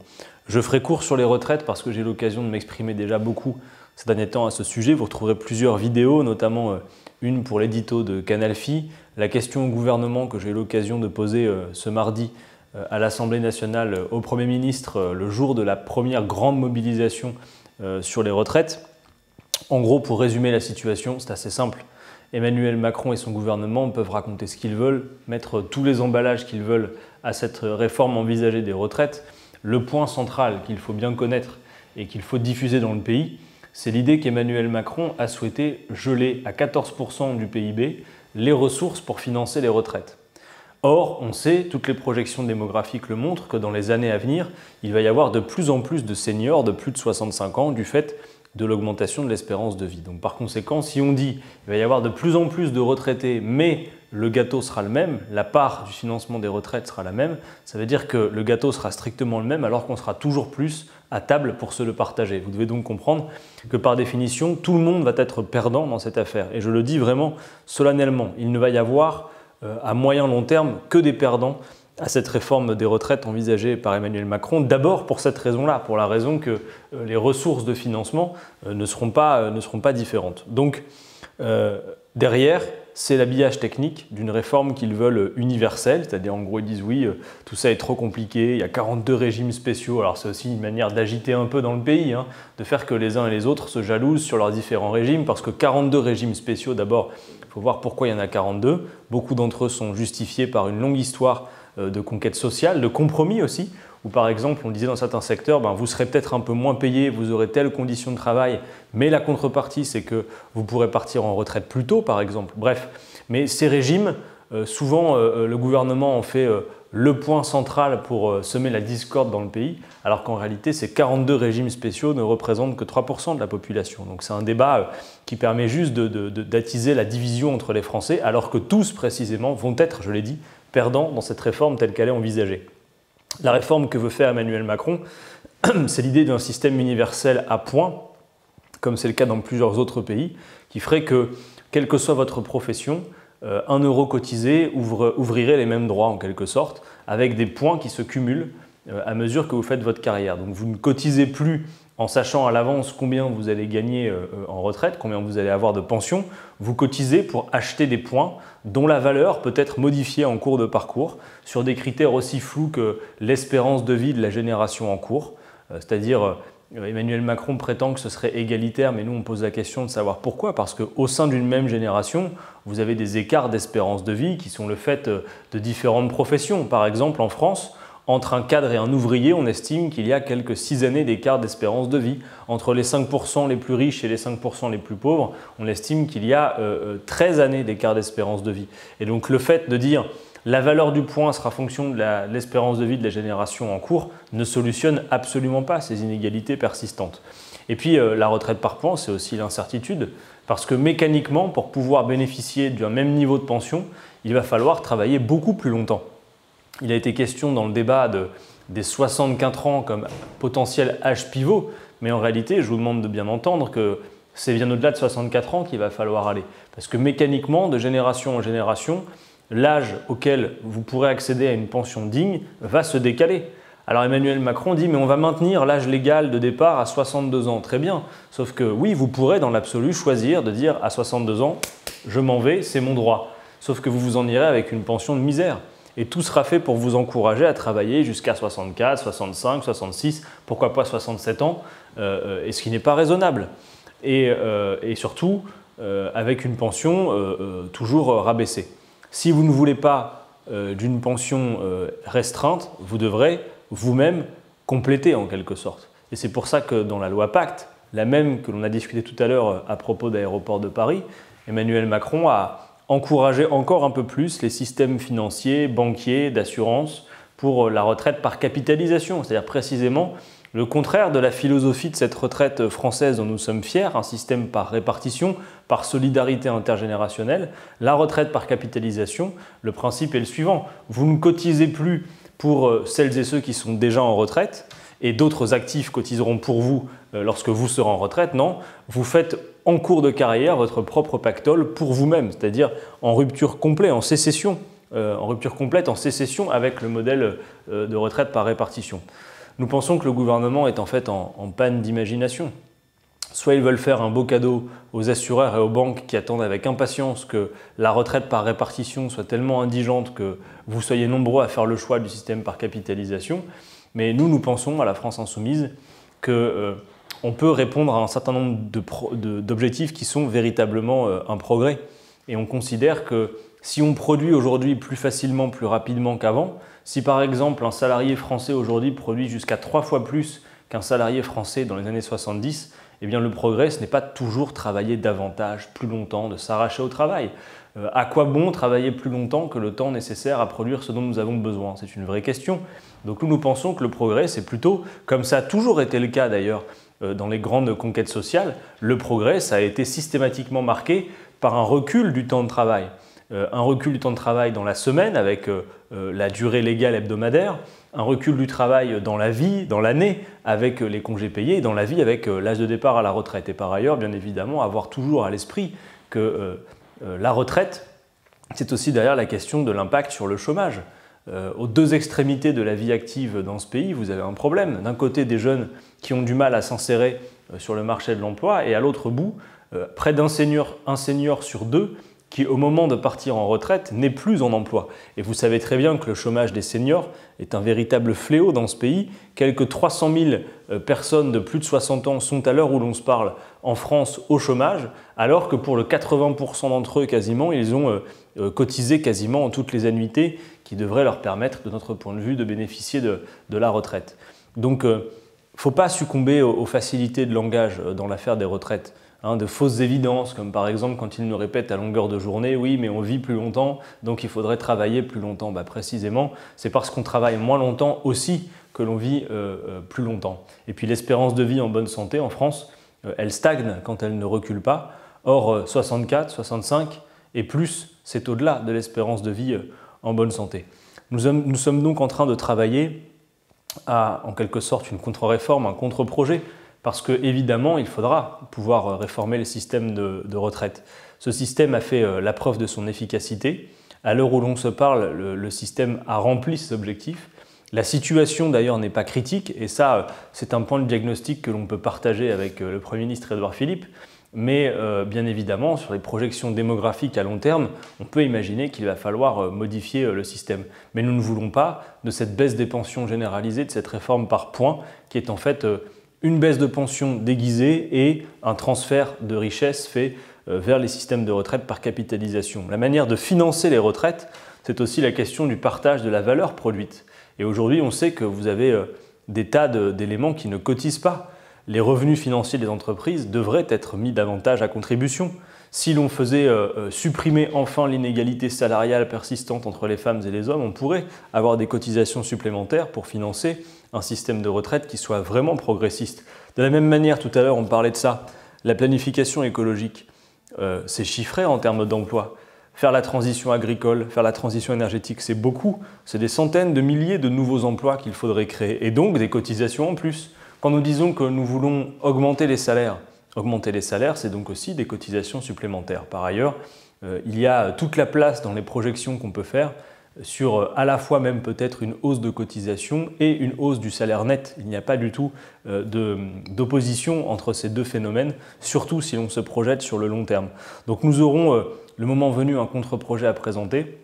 [SPEAKER 1] je ferai court sur les retraites parce que j'ai l'occasion de m'exprimer déjà beaucoup ces derniers temps à ce sujet. Vous retrouverez plusieurs vidéos, notamment une pour l'édito de Canal-Phi, la question au gouvernement que j'ai eu l'occasion de poser ce mardi à l'Assemblée nationale au Premier ministre le jour de la première grande mobilisation sur les retraites. En gros, pour résumer la situation, c'est assez simple. Emmanuel Macron et son gouvernement peuvent raconter ce qu'ils veulent, mettre tous les emballages qu'ils veulent à cette réforme envisagée des retraites. Le point central qu'il faut bien connaître et qu'il faut diffuser dans le pays, c'est l'idée qu'Emmanuel Macron a souhaité geler à 14% du PIB les ressources pour financer les retraites. Or, on sait, toutes les projections démographiques le montrent, que dans les années à venir, il va y avoir de plus en plus de seniors de plus de 65 ans du fait de l'augmentation de l'espérance de vie. Donc par conséquent, si on dit qu'il va y avoir de plus en plus de retraités, mais le gâteau sera le même, la part du financement des retraites sera la même, ça veut dire que le gâteau sera strictement le même alors qu'on sera toujours plus à table pour se le partager. Vous devez donc comprendre que par définition, tout le monde va être perdant dans cette affaire. Et je le dis vraiment solennellement, il ne va y avoir à moyen long terme que des perdants à cette réforme des retraites envisagée par Emmanuel Macron, d'abord pour cette raison-là, pour la raison que les ressources de financement ne seront pas différentes. Donc derrière, c'est l'habillage technique d'une réforme qu'ils veulent universelle, c'est-à-dire en gros ils disent oui, tout ça est trop compliqué, il y a 42 régimes spéciaux, alors c'est aussi une manière d'agiter un peu dans le pays, de faire que les uns et les autres se jalousent sur leurs différents régimes, parce que 42 régimes spéciaux, d'abord, il faut voir pourquoi il y en a 42, beaucoup d'entre eux sont justifiés par une longue histoire de conquête sociale, de compromis aussi, où par exemple on disait dans certains secteurs, vous serez peut-être un peu moins payé, vous aurez telle condition de travail, mais la contrepartie c'est que vous pourrez partir en retraite plus tôt par exemple. Bref, mais ces régimes, souvent le gouvernement en fait le point central pour semer la discorde dans le pays, alors qu'en réalité ces 42 régimes spéciaux ne représentent que 3% de la population. Donc c'est un débat qui permet juste d'attiser la division entre les Français, alors que tous précisément vont être, je l'ai dit, perdants dans cette réforme telle qu'elle est envisagée. La réforme que veut faire Emmanuel Macron, c'est l'idée d'un système universel à points, comme c'est le cas dans plusieurs autres pays, qui ferait que, quelle que soit votre profession, 1 euro cotisé ouvrirait les mêmes droits en quelque sorte, avec des points qui se cumulent à mesure que vous faites votre carrière. Donc vous ne cotisez plus en sachant à l'avance combien vous allez gagner en retraite, combien vous allez avoir de pension, vous cotisez pour acheter des points dont la valeur peut être modifiée en cours de parcours sur des critères aussi flous que l'espérance de vie de la génération en cours. C'est-à-dire, Emmanuel Macron prétend que ce serait égalitaire, mais nous on pose la question de savoir pourquoi. Parce qu'au sein d'une même génération, vous avez des écarts d'espérance de vie qui sont le fait de différentes professions. Par exemple, en France, entre un cadre et un ouvrier, on estime qu'il y a quelques 6 années d'écart d'espérance de vie. Entre les 5% les plus riches et les 5% les plus pauvres, on estime qu'il y a 13 années d'écart d'espérance de vie. Et donc le fait de dire la valeur du point sera fonction de l'espérance de vie de la génération en cours ne solutionne absolument pas ces inégalités persistantes. Et puis la retraite par points, c'est aussi l'incertitude, parce que mécaniquement, pour pouvoir bénéficier d'un même niveau de pension, il va falloir travailler beaucoup plus longtemps. Il a été question dans le débat des 64 ans comme potentiel âge pivot, mais en réalité, je vous demande de bien entendre que c'est bien au-delà de 64 ans qu'il va falloir aller. Parce que mécaniquement, de génération en génération, l'âge auquel vous pourrez accéder à une pension digne va se décaler. Alors Emmanuel Macron dit « mais on va maintenir l'âge légal de départ à 62 ans ». Très bien, sauf que oui, vous pourrez dans l'absolu choisir de dire à 62 ans « je m'en vais, c'est mon droit ». Sauf que vous vous en irez avec une pension de misère. Et tout sera fait pour vous encourager à travailler jusqu'à 64, 65, 66, pourquoi pas 67 ans, et ce qui n'est pas raisonnable. Et surtout, avec une pension toujours rabaissée. Si vous ne voulez pas d'une pension restreinte, vous devrez vous-même compléter en quelque sorte. Et c'est pour ça que dans la loi Pacte, la même que l'on a discuté tout à l'heure à propos d'Aéroports de Paris, Emmanuel Macron a encourager encore un peu plus les systèmes financiers, banquiers, d'assurance pour la retraite par capitalisation, c'est-à-dire précisément le contraire de la philosophie de cette retraite française dont nous sommes fiers, un système par répartition, par solidarité intergénérationnelle. La retraite par capitalisation, le principe est le suivant, vous ne cotisez plus pour celles et ceux qui sont déjà en retraite, et d'autres actifs cotiseront pour vous lorsque vous serez en retraite, non, vous faites en cours de carrière votre propre pactole pour vous-même, c'est-à-dire en rupture complète, en sécession, avec le modèle de retraite par répartition. Nous pensons que le gouvernement est en fait en panne d'imagination. Soit ils veulent faire un beau cadeau aux assureurs et aux banques qui attendent avec impatience que la retraite par répartition soit tellement indigente que vous soyez nombreux à faire le choix du système par capitalisation, mais nous pensons à la France Insoumise qu'on peut répondre à un certain nombre d'objectifs qui sont véritablement un progrès. Et on considère que si on produit aujourd'hui plus facilement, plus rapidement qu'avant, si par exemple un salarié français aujourd'hui produit jusqu'à 3 fois plus qu'un salarié français dans les années 70, eh bien le progrès, ce n'est pas toujours travailler davantage, plus longtemps, de s'arracher au travail. À quoi bon travailler plus longtemps que le temps nécessaire à produire ce dont nous avons besoin? C'est une vraie question. Donc nous pensons que le progrès, c'est plutôt, comme ça a toujours été le cas d'ailleurs dans les grandes conquêtes sociales, le progrès, ça a été systématiquement marqué par un recul du temps de travail. un recul du temps de travail dans la semaine avec la durée légale hebdomadaire, un recul du travail dans la vie, dans l'année, avec les congés payés, et dans la vie avec l'âge de départ à la retraite. Et par ailleurs, bien évidemment, avoir toujours à l'esprit que la retraite, c'est aussi derrière la question de l'impact sur le chômage. Aux deux extrémités de la vie active dans ce pays, vous avez un problème. D'un côté, des jeunes qui ont du mal à s'insérer sur le marché de l'emploi, et à l'autre bout, près d'un senior sur deux qui, au moment de partir en retraite, n'est plus en emploi. Et vous savez très bien que le chômage des seniors est un véritable fléau dans ce pays. Quelques 300 000 personnes de plus de 60 ans sont à l'heure où l'on se parle en France au chômage, alors que pour le 80% d'entre eux quasiment, ils ont cotisé quasiment en toutes les annuités qui devraient leur permettre, de notre point de vue, de bénéficier de la retraite. Donc, il ne faut pas succomber aux facilités de langage dans l'affaire des retraites. De fausses évidences, comme par exemple quand ils nous répètent à longueur de journée « oui, mais on vit plus longtemps, donc il faudrait travailler plus longtemps ». Précisément, c'est parce qu'on travaille moins longtemps aussi que l'on vit plus longtemps. Et puis l'espérance de vie en bonne santé en France, elle stagne quand elle ne recule pas. Or, 64, 65 et plus, c'est au-delà de l'espérance de vie en bonne santé. Nous sommes donc en train de travailler à, en quelque sorte, une contre-réforme, un contre-projet, parce qu'évidemment, il faudra pouvoir réformer le système de retraite. Ce système a fait la preuve de son efficacité. À l'heure où l'on se parle, le système a rempli ses objectifs. La situation d'ailleurs n'est pas critique, et ça, c'est un point de diagnostic que l'on peut partager avec le Premier ministre Édouard Philippe. Mais bien évidemment, sur les projections démographiques à long terme, on peut imaginer qu'il va falloir modifier le système. Mais nous ne voulons pas de cette baisse des pensions généralisée, de cette réforme par points, qui est en fait une baisse de pension déguisée et un transfert de richesse fait vers les systèmes de retraite par capitalisation. La manière de financer les retraites, c'est aussi la question du partage de la valeur produite. Et aujourd'hui, on sait que vous avez des tas d'éléments qui ne cotisent pas. Les revenus financiers des entreprises devraient être mis davantage à contribution. Si l'on faisait supprimer enfin l'inégalité salariale persistante entre les femmes et les hommes, on pourrait avoir des cotisations supplémentaires pour financer un système de retraite qui soit vraiment progressiste. De la même manière, tout à l'heure on parlait de ça, la planification écologique, c'est chiffré en termes d'emploi. Faire la transition agricole, faire la transition énergétique, c'est beaucoup. C'est des centaines de milliers de nouveaux emplois qu'il faudrait créer et donc des cotisations en plus. Quand nous disons que nous voulons augmenter les salaires, c'est donc aussi des cotisations supplémentaires. Par ailleurs, il y a toute la place dans les projections qu'on peut faire sur à la fois même peut-être une hausse de cotisation et une hausse du salaire net. Il n'y a pas du tout d'opposition entre ces deux phénomènes, surtout si l'on se projette sur le long terme. Donc nous aurons le moment venu un contre-projet à présenter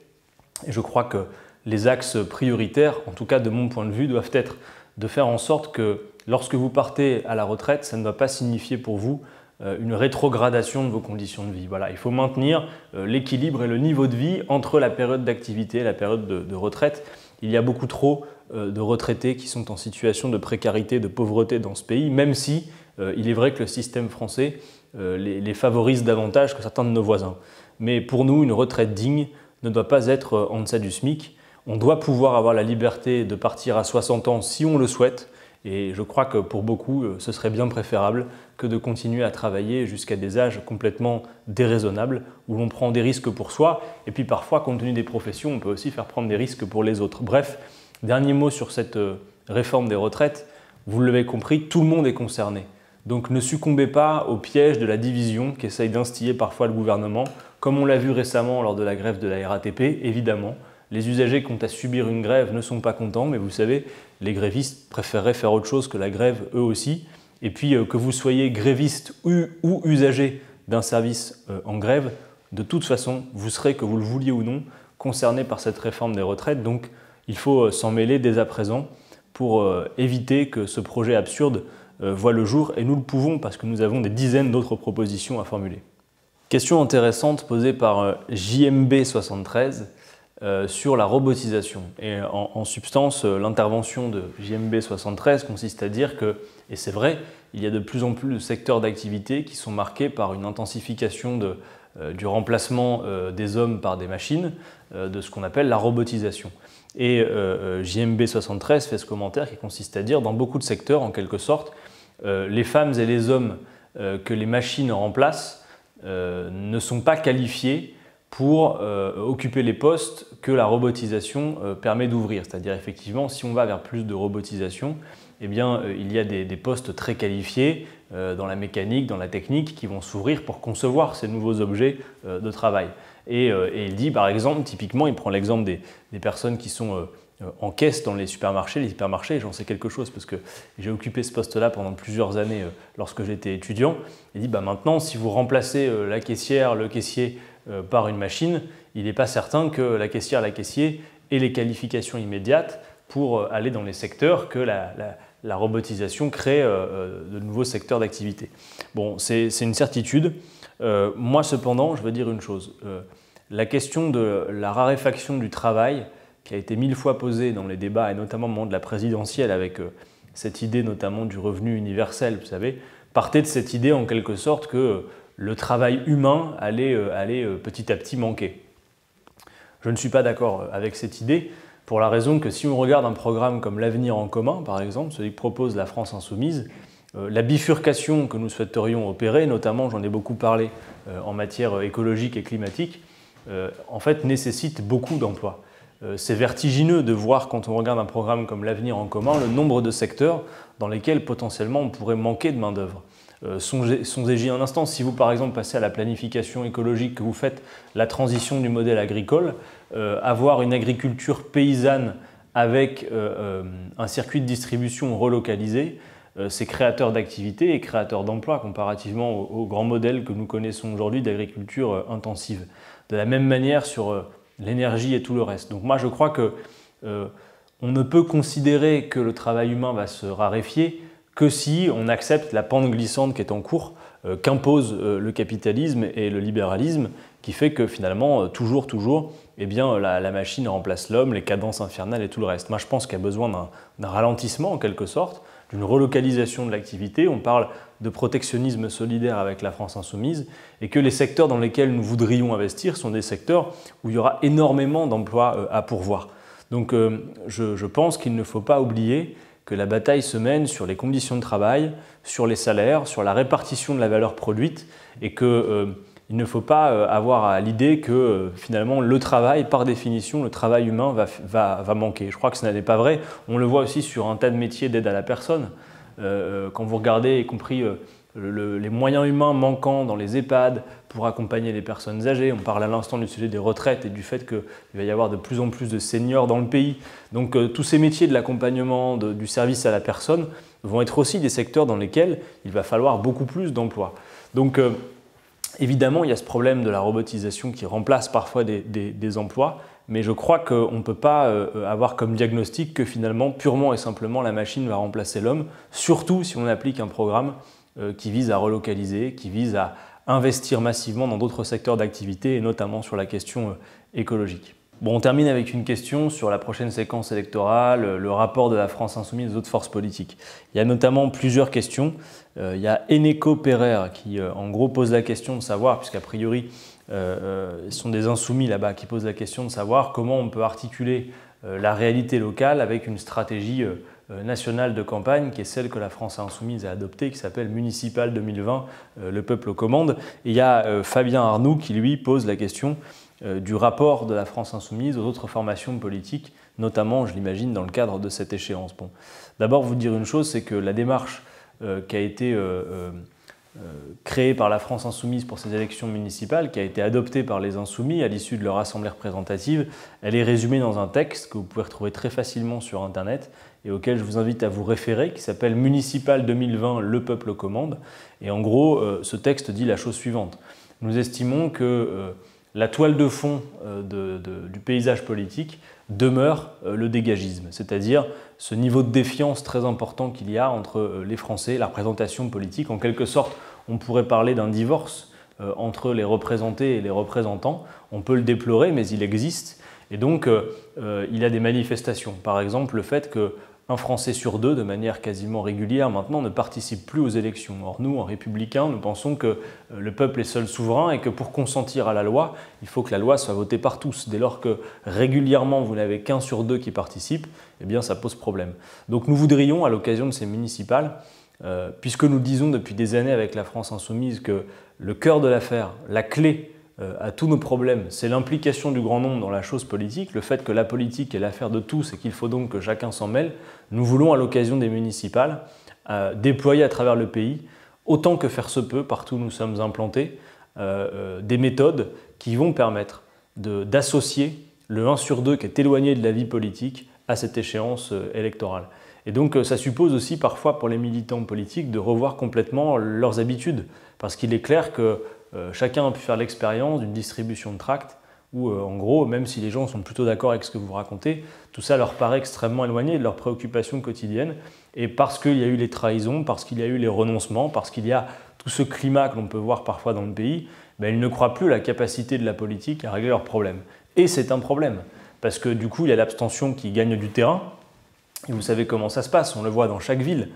[SPEAKER 1] et je crois que les axes prioritaires, en tout cas de mon point de vue, doivent être de faire en sorte que lorsque vous partez à la retraite, ça ne va pas signifier pour vous une rétrogradation de vos conditions de vie. Voilà, il faut maintenir l'équilibre et le niveau de vie entre la période d'activité et la période de retraite. Il y a beaucoup trop de retraités qui sont en situation de précarité, de pauvreté dans ce pays, même si il est vrai que le système français les favorise davantage que certains de nos voisins. Mais pour nous, une retraite digne ne doit pas être en deçà du SMIC. On doit pouvoir avoir la liberté de partir à 60 ans si on le souhaite. Et je crois que pour beaucoup, ce serait bien préférable que de continuer à travailler jusqu'à des âges complètement déraisonnables, où l'on prend des risques pour soi, et puis parfois, compte tenu des professions, on peut aussi faire prendre des risques pour les autres. Bref, dernier mot sur cette réforme des retraites, vous l'avez compris, tout le monde est concerné. Donc ne succombez pas au piège de la division qu'essaye d'instiller parfois le gouvernement, comme on l'a vu récemment lors de la grève de la RATP, évidemment. Les usagers qui ont à subir une grève ne sont pas contents, mais vous savez, les grévistes préféreraient faire autre chose que la grève eux aussi. Et puis que vous soyez gréviste ou usager d'un service en grève, de toute façon, vous serez, que vous le vouliez ou non, concerné par cette réforme des retraites. Donc il faut s'en mêler dès à présent pour éviter que ce projet absurde voit le jour. Et nous le pouvons parce que nous avons des dizaines d'autres propositions à formuler. Question intéressante posée par JMB73. Sur la robotisation. Et en substance, l'intervention de JMB73 consiste à dire que, et c'est vrai, il y a de plus en plus de secteurs d'activité qui sont marqués par une intensification du remplacement des hommes par des machines, de ce qu'on appelle la robotisation. Et JMB73 fait ce commentaire qui consiste à dire, dans beaucoup de secteurs, en quelque sorte, les femmes et les hommes que les machines remplacent ne sont pas qualifiés pour occuper les postes que la robotisation permet d'ouvrir. C'est-à-dire effectivement, si on va vers plus de robotisation, eh bien, il y a des postes très qualifiés dans la mécanique, dans la technique, qui vont s'ouvrir pour concevoir ces nouveaux objets de travail. Et il dit, par exemple, typiquement, il prend l'exemple des personnes qui sont en caisse dans les supermarchés. Les hypermarchés, j'en sais quelque chose parce que j'ai occupé ce poste-là pendant plusieurs années lorsque j'étais étudiant. Il dit, maintenant, si vous remplacez la caissière, le caissier par une machine, il n'est pas certain que la caissière, la caissier ait les qualifications immédiates pour aller dans les secteurs que la robotisation crée de nouveaux secteurs d'activité. Bon, c'est une certitude. Moi, cependant, je veux dire une chose. La question de la raréfaction du travail, qui a été 1000 fois posée dans les débats, et notamment au moment de la présidentielle, avec cette idée notamment du revenu universel, vous savez, partait de cette idée en quelque sorte que le travail humain allait petit à petit manquer. Je ne suis pas d'accord avec cette idée, pour la raison que si on regarde un programme comme l'Avenir en commun, par exemple, celui que propose la France Insoumise, la bifurcation que nous souhaiterions opérer, notamment, j'en ai beaucoup parlé en matière écologique et climatique, en fait nécessite beaucoup d'emplois. C'est vertigineux de voir, quand on regarde un programme comme l'Avenir en commun, le nombre de secteurs dans lesquels potentiellement on pourrait manquer de main-d'œuvre. Songez-y un instant, si vous par exemple passez à la planification écologique, que vous faites la transition du modèle agricole, avoir une agriculture paysanne avec un circuit de distribution relocalisé, c'est créateur d'activités et créateur d'emplois comparativement au grand modèle que nous connaissons aujourd'hui d'agriculture intensive. De la même manière sur l'énergie et tout le reste. Donc moi je crois que on ne peut considérer que le travail humain va se raréfier que si on accepte la pente glissante qui est en cours, qu'impose le capitalisme et le libéralisme, qui fait que finalement, toujours, eh bien, la machine remplace l'homme, les cadences infernales et tout le reste. Moi, je pense qu'il y a besoin d'un ralentissement, en quelque sorte, d'une relocalisation de l'activité. On parle de protectionnisme solidaire avec la France Insoumise, et que les secteurs dans lesquels nous voudrions investir sont des secteurs où il y aura énormément d'emplois à pourvoir. Donc, je pense qu'il ne faut pas oublier que la bataille se mène sur les conditions de travail, sur les salaires, sur la répartition de la valeur produite, et qu'il ne faut pas avoir à l'idée que finalement le travail, par définition, le travail humain va manquer. Je crois que ce n'est pas vrai. On le voit aussi sur un tas de métiers d'aide à la personne. Quand vous regardez, y compris les moyens humains manquants dans les EHPAD pour accompagner les personnes âgées. On parle à l'instant du sujet des retraites et du fait qu'il va y avoir de plus en plus de seniors dans le pays. Donc tous ces métiers de l'accompagnement, du service à la personne vont être aussi des secteurs dans lesquels il va falloir beaucoup plus d'emplois. Donc évidemment, il y a ce problème de la robotisation qui remplace parfois des emplois, mais je crois qu'on ne peut pas avoir comme diagnostic que finalement, purement et simplement, la machine va remplacer l'homme, surtout si on applique un programme qui vise à relocaliser, qui vise à investir massivement dans d'autres secteurs d'activité et notamment sur la question écologique. Bon, on termine avec une question sur la prochaine séquence électorale, le rapport de la France Insoumise aux autres forces politiques. Il y a notamment plusieurs questions. Il y a Eneco Pereire qui en gros pose la question de savoir, puisqu'a priori ce sont des insoumis là-bas qui posent la question de savoir comment on peut articuler la réalité locale avec une stratégie nationale de campagne qui est celle que la France Insoumise a adoptée, qui s'appelle Municipal 2020, le peuple aux commandes. Et il y a Fabien Arnoux qui lui pose la question du rapport de la France Insoumise aux autres formations politiques, notamment, je l'imagine, dans le cadre de cette échéance. Bon. D'abord, vous dire une chose, c'est que la démarche qui a été créée par la France Insoumise pour ces élections municipales, qui a été adoptée par les Insoumis à l'issue de leur assemblée représentative, elle est résumée dans un texte que vous pouvez retrouver très facilement sur Internet et auquel je vous invite à vous référer, qui s'appelle Municipal 2020, le peuple aux commandes. Et en gros, ce texte dit la chose suivante. Nous estimons que la toile de fond du paysage politique demeure le dégagisme, c'est-à-dire ce niveau de défiance très important qu'il y a entre les Français et la représentation politique. En quelque sorte, on pourrait parler d'un divorce entre les représentés et les représentants. On peut le déplorer, mais il existe. Et donc, il y a des manifestations. Par exemple, le fait qu'un Français sur deux, de manière quasiment régulière maintenant, ne participe plus aux élections. Or, nous, en républicains, nous pensons que le peuple est seul souverain et que pour consentir à la loi, il faut que la loi soit votée par tous. Dès lors que régulièrement, vous n'avez qu'un sur deux qui participe, eh bien, ça pose problème. Donc, nous voudrions, à l'occasion de ces municipales, puisque nous disons depuis des années avec la France Insoumise que le cœur de l'affaire, la clé à tous nos problèmes, c'est l'implication du grand nombre dans la chose politique, le fait que la politique est l'affaire de tous et qu'il faut donc que chacun s'en mêle, nous voulons à l'occasion des municipales déployer à travers le pays, autant que faire se peut, partout où nous sommes implantés, des méthodes qui vont permettre d'associer le 1 sur 2 qui est éloigné de la vie politique à cette échéance électorale. Et donc ça suppose aussi parfois pour les militants politiques de revoir complètement leurs habitudes, parce qu'il est clair que chacun a pu faire l'expérience d'une distribution de tracts où en gros, même si les gens sont plutôt d'accord avec ce que vous racontez, tout ça leur paraît extrêmement éloigné de leurs préoccupations quotidiennes, et parce qu'il y a eu les trahisons, parce qu'il y a eu les renoncements, parce qu'il y a tout ce climat que l'on peut voir parfois dans le pays, ils ne croient plus à la capacité de la politique à régler leurs problèmes. Et c'est un problème, parce que du coup, il y a l'abstention qui gagne du terrain, et vous savez comment ça se passe, on le voit dans chaque ville.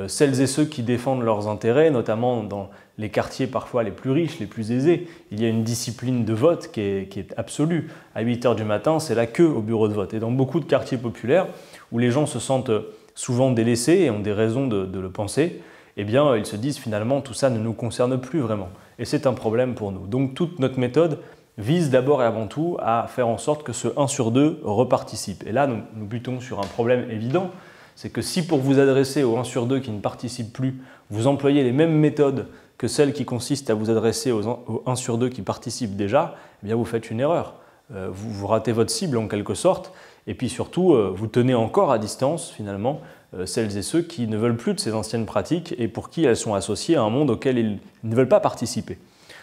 [SPEAKER 1] Celles et ceux qui défendent leurs intérêts, notamment dans les quartiers parfois les plus riches, les plus aisés, il y a une discipline de vote qui est absolue. À 8 h du matin, c'est la queue au bureau de vote. Et dans beaucoup de quartiers populaires, où les gens se sentent souvent délaissés et ont des raisons de le penser, eh bien, ils se disent finalement tout ça ne nous concerne plus vraiment. Et c'est un problème pour nous. Donc toute notre méthode vise d'abord et avant tout à faire en sorte que ce 1 sur 2 reparticipe. Et là, nous butons sur un problème évident, c'est que si pour vous adresser au 1 sur 2 qui ne participe plus, vous employez les mêmes méthodes que celles qui consistent à vous adresser au 1 sur 2 qui participe déjà, eh bien vous faites une erreur. Vous ratez votre cible en quelque sorte, et puis surtout, vous tenez encore à distance finalement celles et ceux qui ne veulent plus de ces anciennes pratiques et pour qui elles sont associées à un monde auquel ils ne veulent pas participer.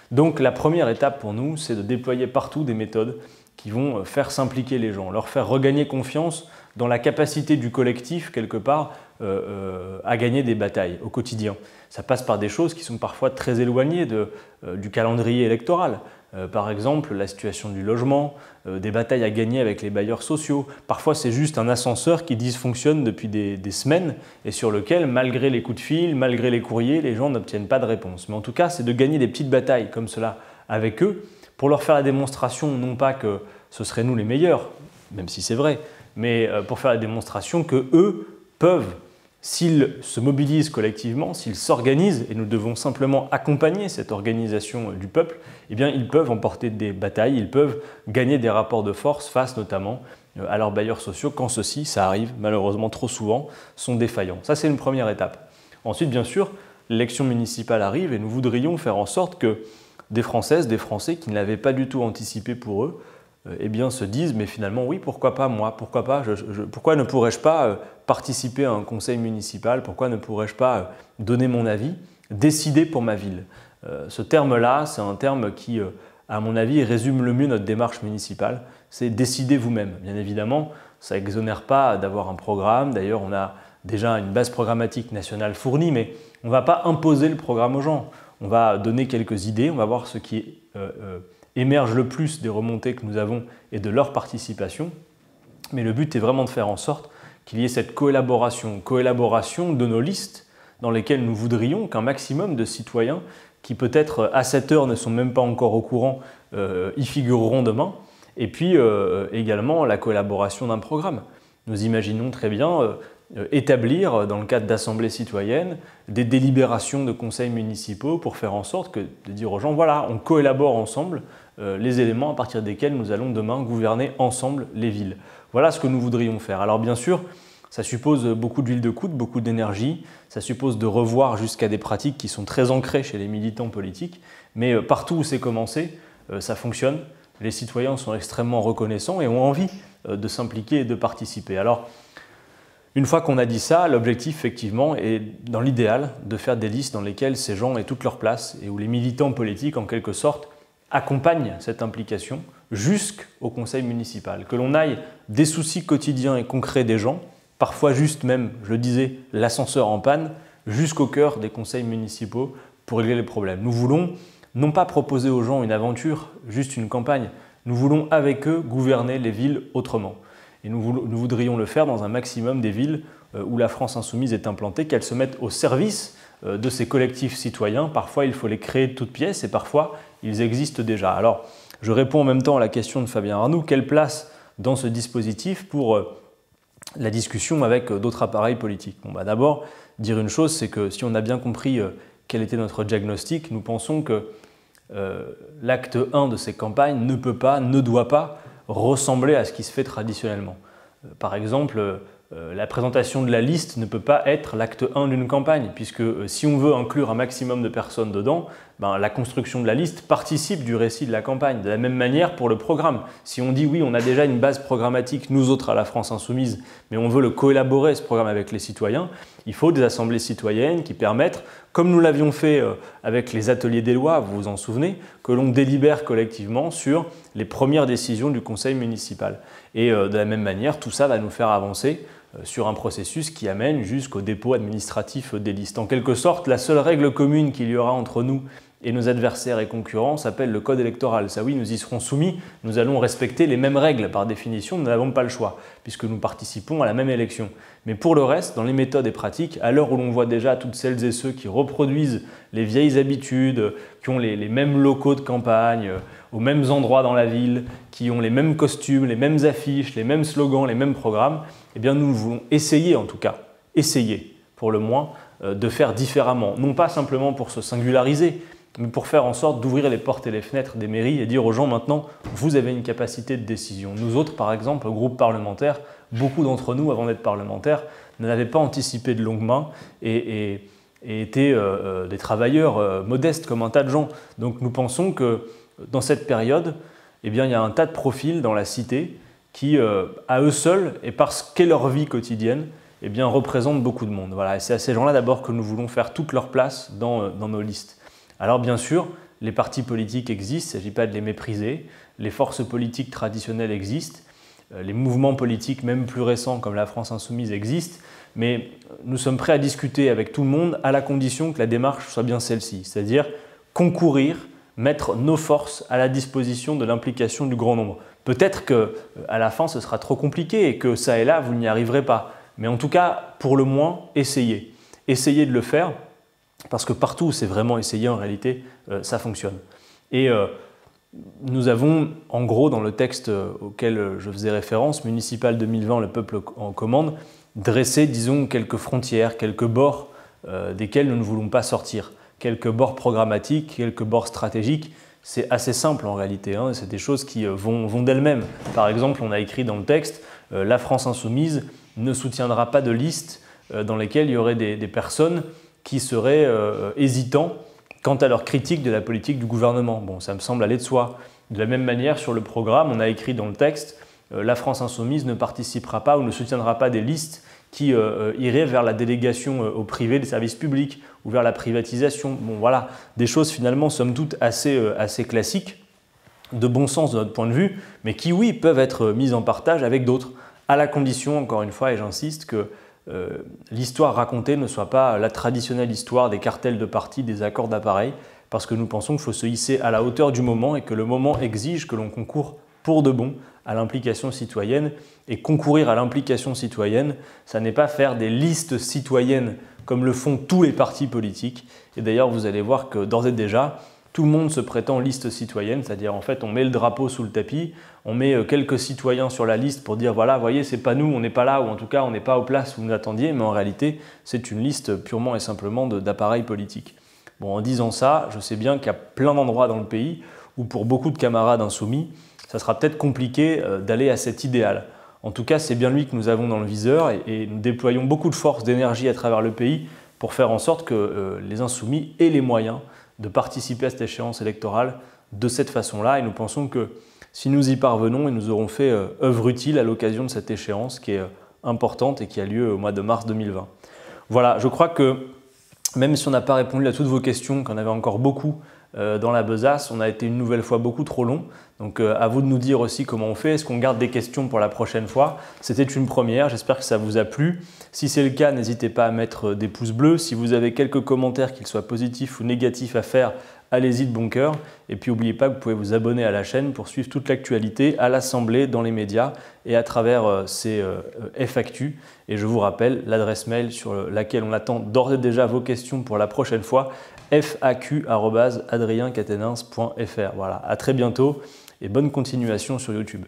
[SPEAKER 1] Donc la première étape pour nous, c'est de déployer partout des méthodes qui vont faire s'impliquer les gens, leur faire regagner confiance dans la capacité du collectif, quelque part, à gagner des batailles au quotidien. Ça passe par des choses qui sont parfois très éloignées du calendrier électoral. Par exemple, la situation du logement, des batailles à gagner avec les bailleurs sociaux. Parfois, c'est juste un ascenseur qui dysfonctionne depuis des semaines et sur lequel, malgré les coups de fil, malgré les courriers, les gens n'obtiennent pas de réponse. Mais en tout cas, c'est de gagner des petites batailles comme cela avec eux pour leur faire la démonstration, non pas que ce seraient nous les meilleurs, même si c'est vrai, mais pour faire la démonstration qu'eux peuvent, s'ils se mobilisent collectivement, s'ils s'organisent, et nous devons simplement accompagner cette organisation du peuple, eh bien ils peuvent emporter des batailles, ils peuvent gagner des rapports de force face notamment à leurs bailleurs sociaux quand ceux-ci, ça arrive malheureusement trop souvent, sont défaillants. Ça c'est une première étape. Ensuite bien sûr, l'élection municipale arrive et nous voudrions faire en sorte que des Françaises, des Français qui ne l'avaient pas du tout anticipé pour eux, eh bien, se disent mais finalement oui, pourquoi pas moi, pourquoi ne pourrais-je pas participer à un conseil municipal, pourquoi ne pourrais-je pas donner mon avis, décider pour ma ville. Ce terme-là, c'est un terme qui, à mon avis, résume le mieux notre démarche municipale, c'est décider vous-même. Bien évidemment, ça n'exonère pas d'avoir un programme, d'ailleurs on a déjà une base programmatique nationale fournie, mais on ne va pas imposer le programme aux gens, on va donner quelques idées, on va voir ce qui émerge le plus des remontées que nous avons et de leur participation. Mais le but est vraiment de faire en sorte qu'il y ait cette collaboration de nos listes dans lesquelles nous voudrions qu'un maximum de citoyens qui peut-être à cette heure ne sont même pas encore au courant y figureront demain. Et puis également la collaboration d'un programme. Nous imaginons très bien établir, dans le cadre d'assemblées citoyennes, des délibérations de conseils municipaux pour faire en sorte de dire aux gens, voilà, on collabore ensemble les éléments à partir desquels nous allons demain gouverner ensemble les villes. Voilà ce que nous voudrions faire. Alors bien sûr, ça suppose beaucoup d'huile de coude, beaucoup d'énergie, ça suppose de revoir jusqu'à des pratiques qui sont très ancrées chez les militants politiques, mais partout où c'est commencé, ça fonctionne. Les citoyens sont extrêmement reconnaissants et ont envie de s'impliquer et de participer. Alors, une fois qu'on a dit ça, l'objectif effectivement est, dans l'idéal, de faire des listes dans lesquelles ces gens aient toute leur place et où les militants politiques, en quelque sorte, accompagnent cette implication jusqu'au conseil municipal. Que l'on aille des soucis quotidiens et concrets des gens, parfois juste même, je le disais, l'ascenseur en panne, jusqu'au cœur des conseils municipaux pour régler les problèmes. Nous voulons non pas proposer aux gens une aventure, juste une campagne, nous voulons avec eux gouverner les villes autrement. Et nous voudrions le faire dans un maximum des villes où la France insoumise est implantée, qu'elles se mettent au service de ces collectifs citoyens. Parfois, il faut les créer de toutes pièces et parfois, ils existent déjà. Alors, je réponds en même temps à la question de Fabien Arnoux. Quelle place dans ce dispositif pour la discussion avec d'autres appareils politiques? Bon, d'abord, dire une chose, c'est que si on a bien compris quel était notre diagnostic, nous pensons que l'acte 1 de ces campagnes ne peut pas, ne doit pas ressembler à ce qui se fait traditionnellement. Par exemple, la présentation de la liste ne peut pas être l'acte 1 d'une campagne, puisque si on veut inclure un maximum de personnes dedans, la construction de la liste participe du récit de la campagne. De la même manière pour le programme. Si on dit oui, on a déjà une base programmatique, nous autres à la France Insoumise, mais on veut le coélaborer, ce programme, avec les citoyens, il faut des assemblées citoyennes qui permettent, comme nous l'avions fait avec les ateliers des lois, vous vous en souvenez, que l'on délibère collectivement sur les premières décisions du conseil municipal. Et de la même manière, tout ça va nous faire avancer sur un processus qui amène jusqu'au dépôt administratif des listes. En quelque sorte, la seule règle commune qu'il y aura entre nous et nos adversaires et concurrents s'appelle le code électoral. Ça oui, nous y serons soumis, nous allons respecter les mêmes règles par définition, nous n'avons pas le choix, puisque nous participons à la même élection. Mais pour le reste, dans les méthodes et pratiques, à l'heure où l'on voit déjà toutes celles et ceux qui reproduisent les vieilles habitudes, qui ont les mêmes locaux de campagne, aux mêmes endroits dans la ville, qui ont les mêmes costumes, les mêmes affiches, les mêmes slogans, les mêmes programmes, eh bien nous voulons essayer en tout cas, essayer pour le moins, de faire différemment. Non pas simplement pour se singulariser, mais pour faire en sorte d'ouvrir les portes et les fenêtres des mairies et dire aux gens maintenant, vous avez une capacité de décision. Nous autres, par exemple, le groupe parlementaire, beaucoup d'entre nous, avant d'être parlementaires, n'avaient pas anticipé de longue main et étaient des travailleurs modestes comme un tas de gens. Donc nous pensons que dans cette période, eh bien, il y a un tas de profils dans la cité qui, à eux seuls, et parce qu'est leur vie quotidienne, eh bien, représentent beaucoup de monde. Voilà. Et c'est à ces gens-là d'abord que nous voulons faire toute leur place dans nos listes. Alors bien sûr, les partis politiques existent, il ne s'agit pas de les mépriser, les forces politiques traditionnelles existent, les mouvements politiques même plus récents comme la France Insoumise existent, mais nous sommes prêts à discuter avec tout le monde à la condition que la démarche soit bien celle-ci, c'est-à-dire concourir, mettre nos forces à la disposition de l'implication du grand nombre. Peut-être qu'à la fin ce sera trop compliqué et que ça et là vous n'y arriverez pas, mais en tout cas pour le moins essayez. Essayez de le faire. Parce que partout où c'est vraiment essayé, en réalité, ça fonctionne. Et nous avons, en gros, dans le texte auquel je faisais référence, Municipal 2020, le peuple en commande, dressé, disons, quelques frontières, quelques bords desquels nous ne voulons pas sortir. Quelques bords programmatiques, quelques bords stratégiques. C'est assez simple en réalité, hein, c'est des choses qui vont d'elles-mêmes. Par exemple, on a écrit dans le texte « La France Insoumise ne soutiendra pas de liste dans lesquelles il y aurait des personnes qui seraient hésitants quant à leur critique de la politique du gouvernement. Bon, ça me semble aller de soi. De la même manière, sur le programme, on a écrit dans le texte la France Insoumise ne participera pas ou ne soutiendra pas des listes qui iraient vers la délégation au privé des services publics ou vers la privatisation. Bon, voilà, des choses finalement, somme toute, assez classiques, de bon sens de notre point de vue, mais qui, oui, peuvent être mises en partage avec d'autres, à la condition, encore une fois, et j'insiste, que l'histoire racontée ne soit pas la traditionnelle histoire des cartels de partis, des accords d'appareil, parce que nous pensons qu'il faut se hisser à la hauteur du moment et que le moment exige que l'on concourt pour de bon à l'implication citoyenne. Et concourir à l'implication citoyenne, ça n'est pas faire des listes citoyennes comme le font tous les partis politiques. Et d'ailleurs, vous allez voir que d'ores et déjà, tout le monde se prétend liste citoyenne, c'est-à-dire en fait on met le drapeau sous le tapis, on met quelques citoyens sur la liste pour dire voilà, voyez, c'est pas nous, on n'est pas là, ou en tout cas on n'est pas aux places où vous nous attendiez, mais en réalité c'est une liste purement et simplement d'appareils politiques. Bon, en disant ça, je sais bien qu'il y a plein d'endroits dans le pays où pour beaucoup de camarades insoumis, ça sera peut-être compliqué d'aller à cet idéal. En tout cas, c'est bien lui que nous avons dans le viseur et nous déployons beaucoup de force, d'énergie à travers le pays pour faire en sorte que les insoumis aient les moyens de participer à cette échéance électorale de cette façon-là. Et nous pensons que si nous y parvenons, nous aurons fait œuvre utile à l'occasion de cette échéance qui est importante et qui a lieu au mois de mars 2020. Voilà, je crois que même si on n'a pas répondu à toutes vos questions, qu'on avait encore beaucoup dans la besace, on a été une nouvelle fois beaucoup trop long. Donc à vous de nous dire aussi comment on fait. Est-ce qu'on garde des questions pour la prochaine fois? C'était une première, j'espère que ça vous a plu. Si c'est le cas, n'hésitez pas à mettre des pouces bleus. Si vous avez quelques commentaires, qu'ils soient positifs ou négatifs à faire, allez-y de bon cœur. Et puis n'oubliez pas que vous pouvez vous abonner à la chaîne pour suivre toute l'actualité à l'Assemblée, dans les médias et à travers ces FAQ. Et je vous rappelle l'adresse mail sur laquelle on attend d'ores et déjà vos questions pour la prochaine fois, faq@adriencatenins.fr. Voilà, à très bientôt et bonne continuation sur YouTube.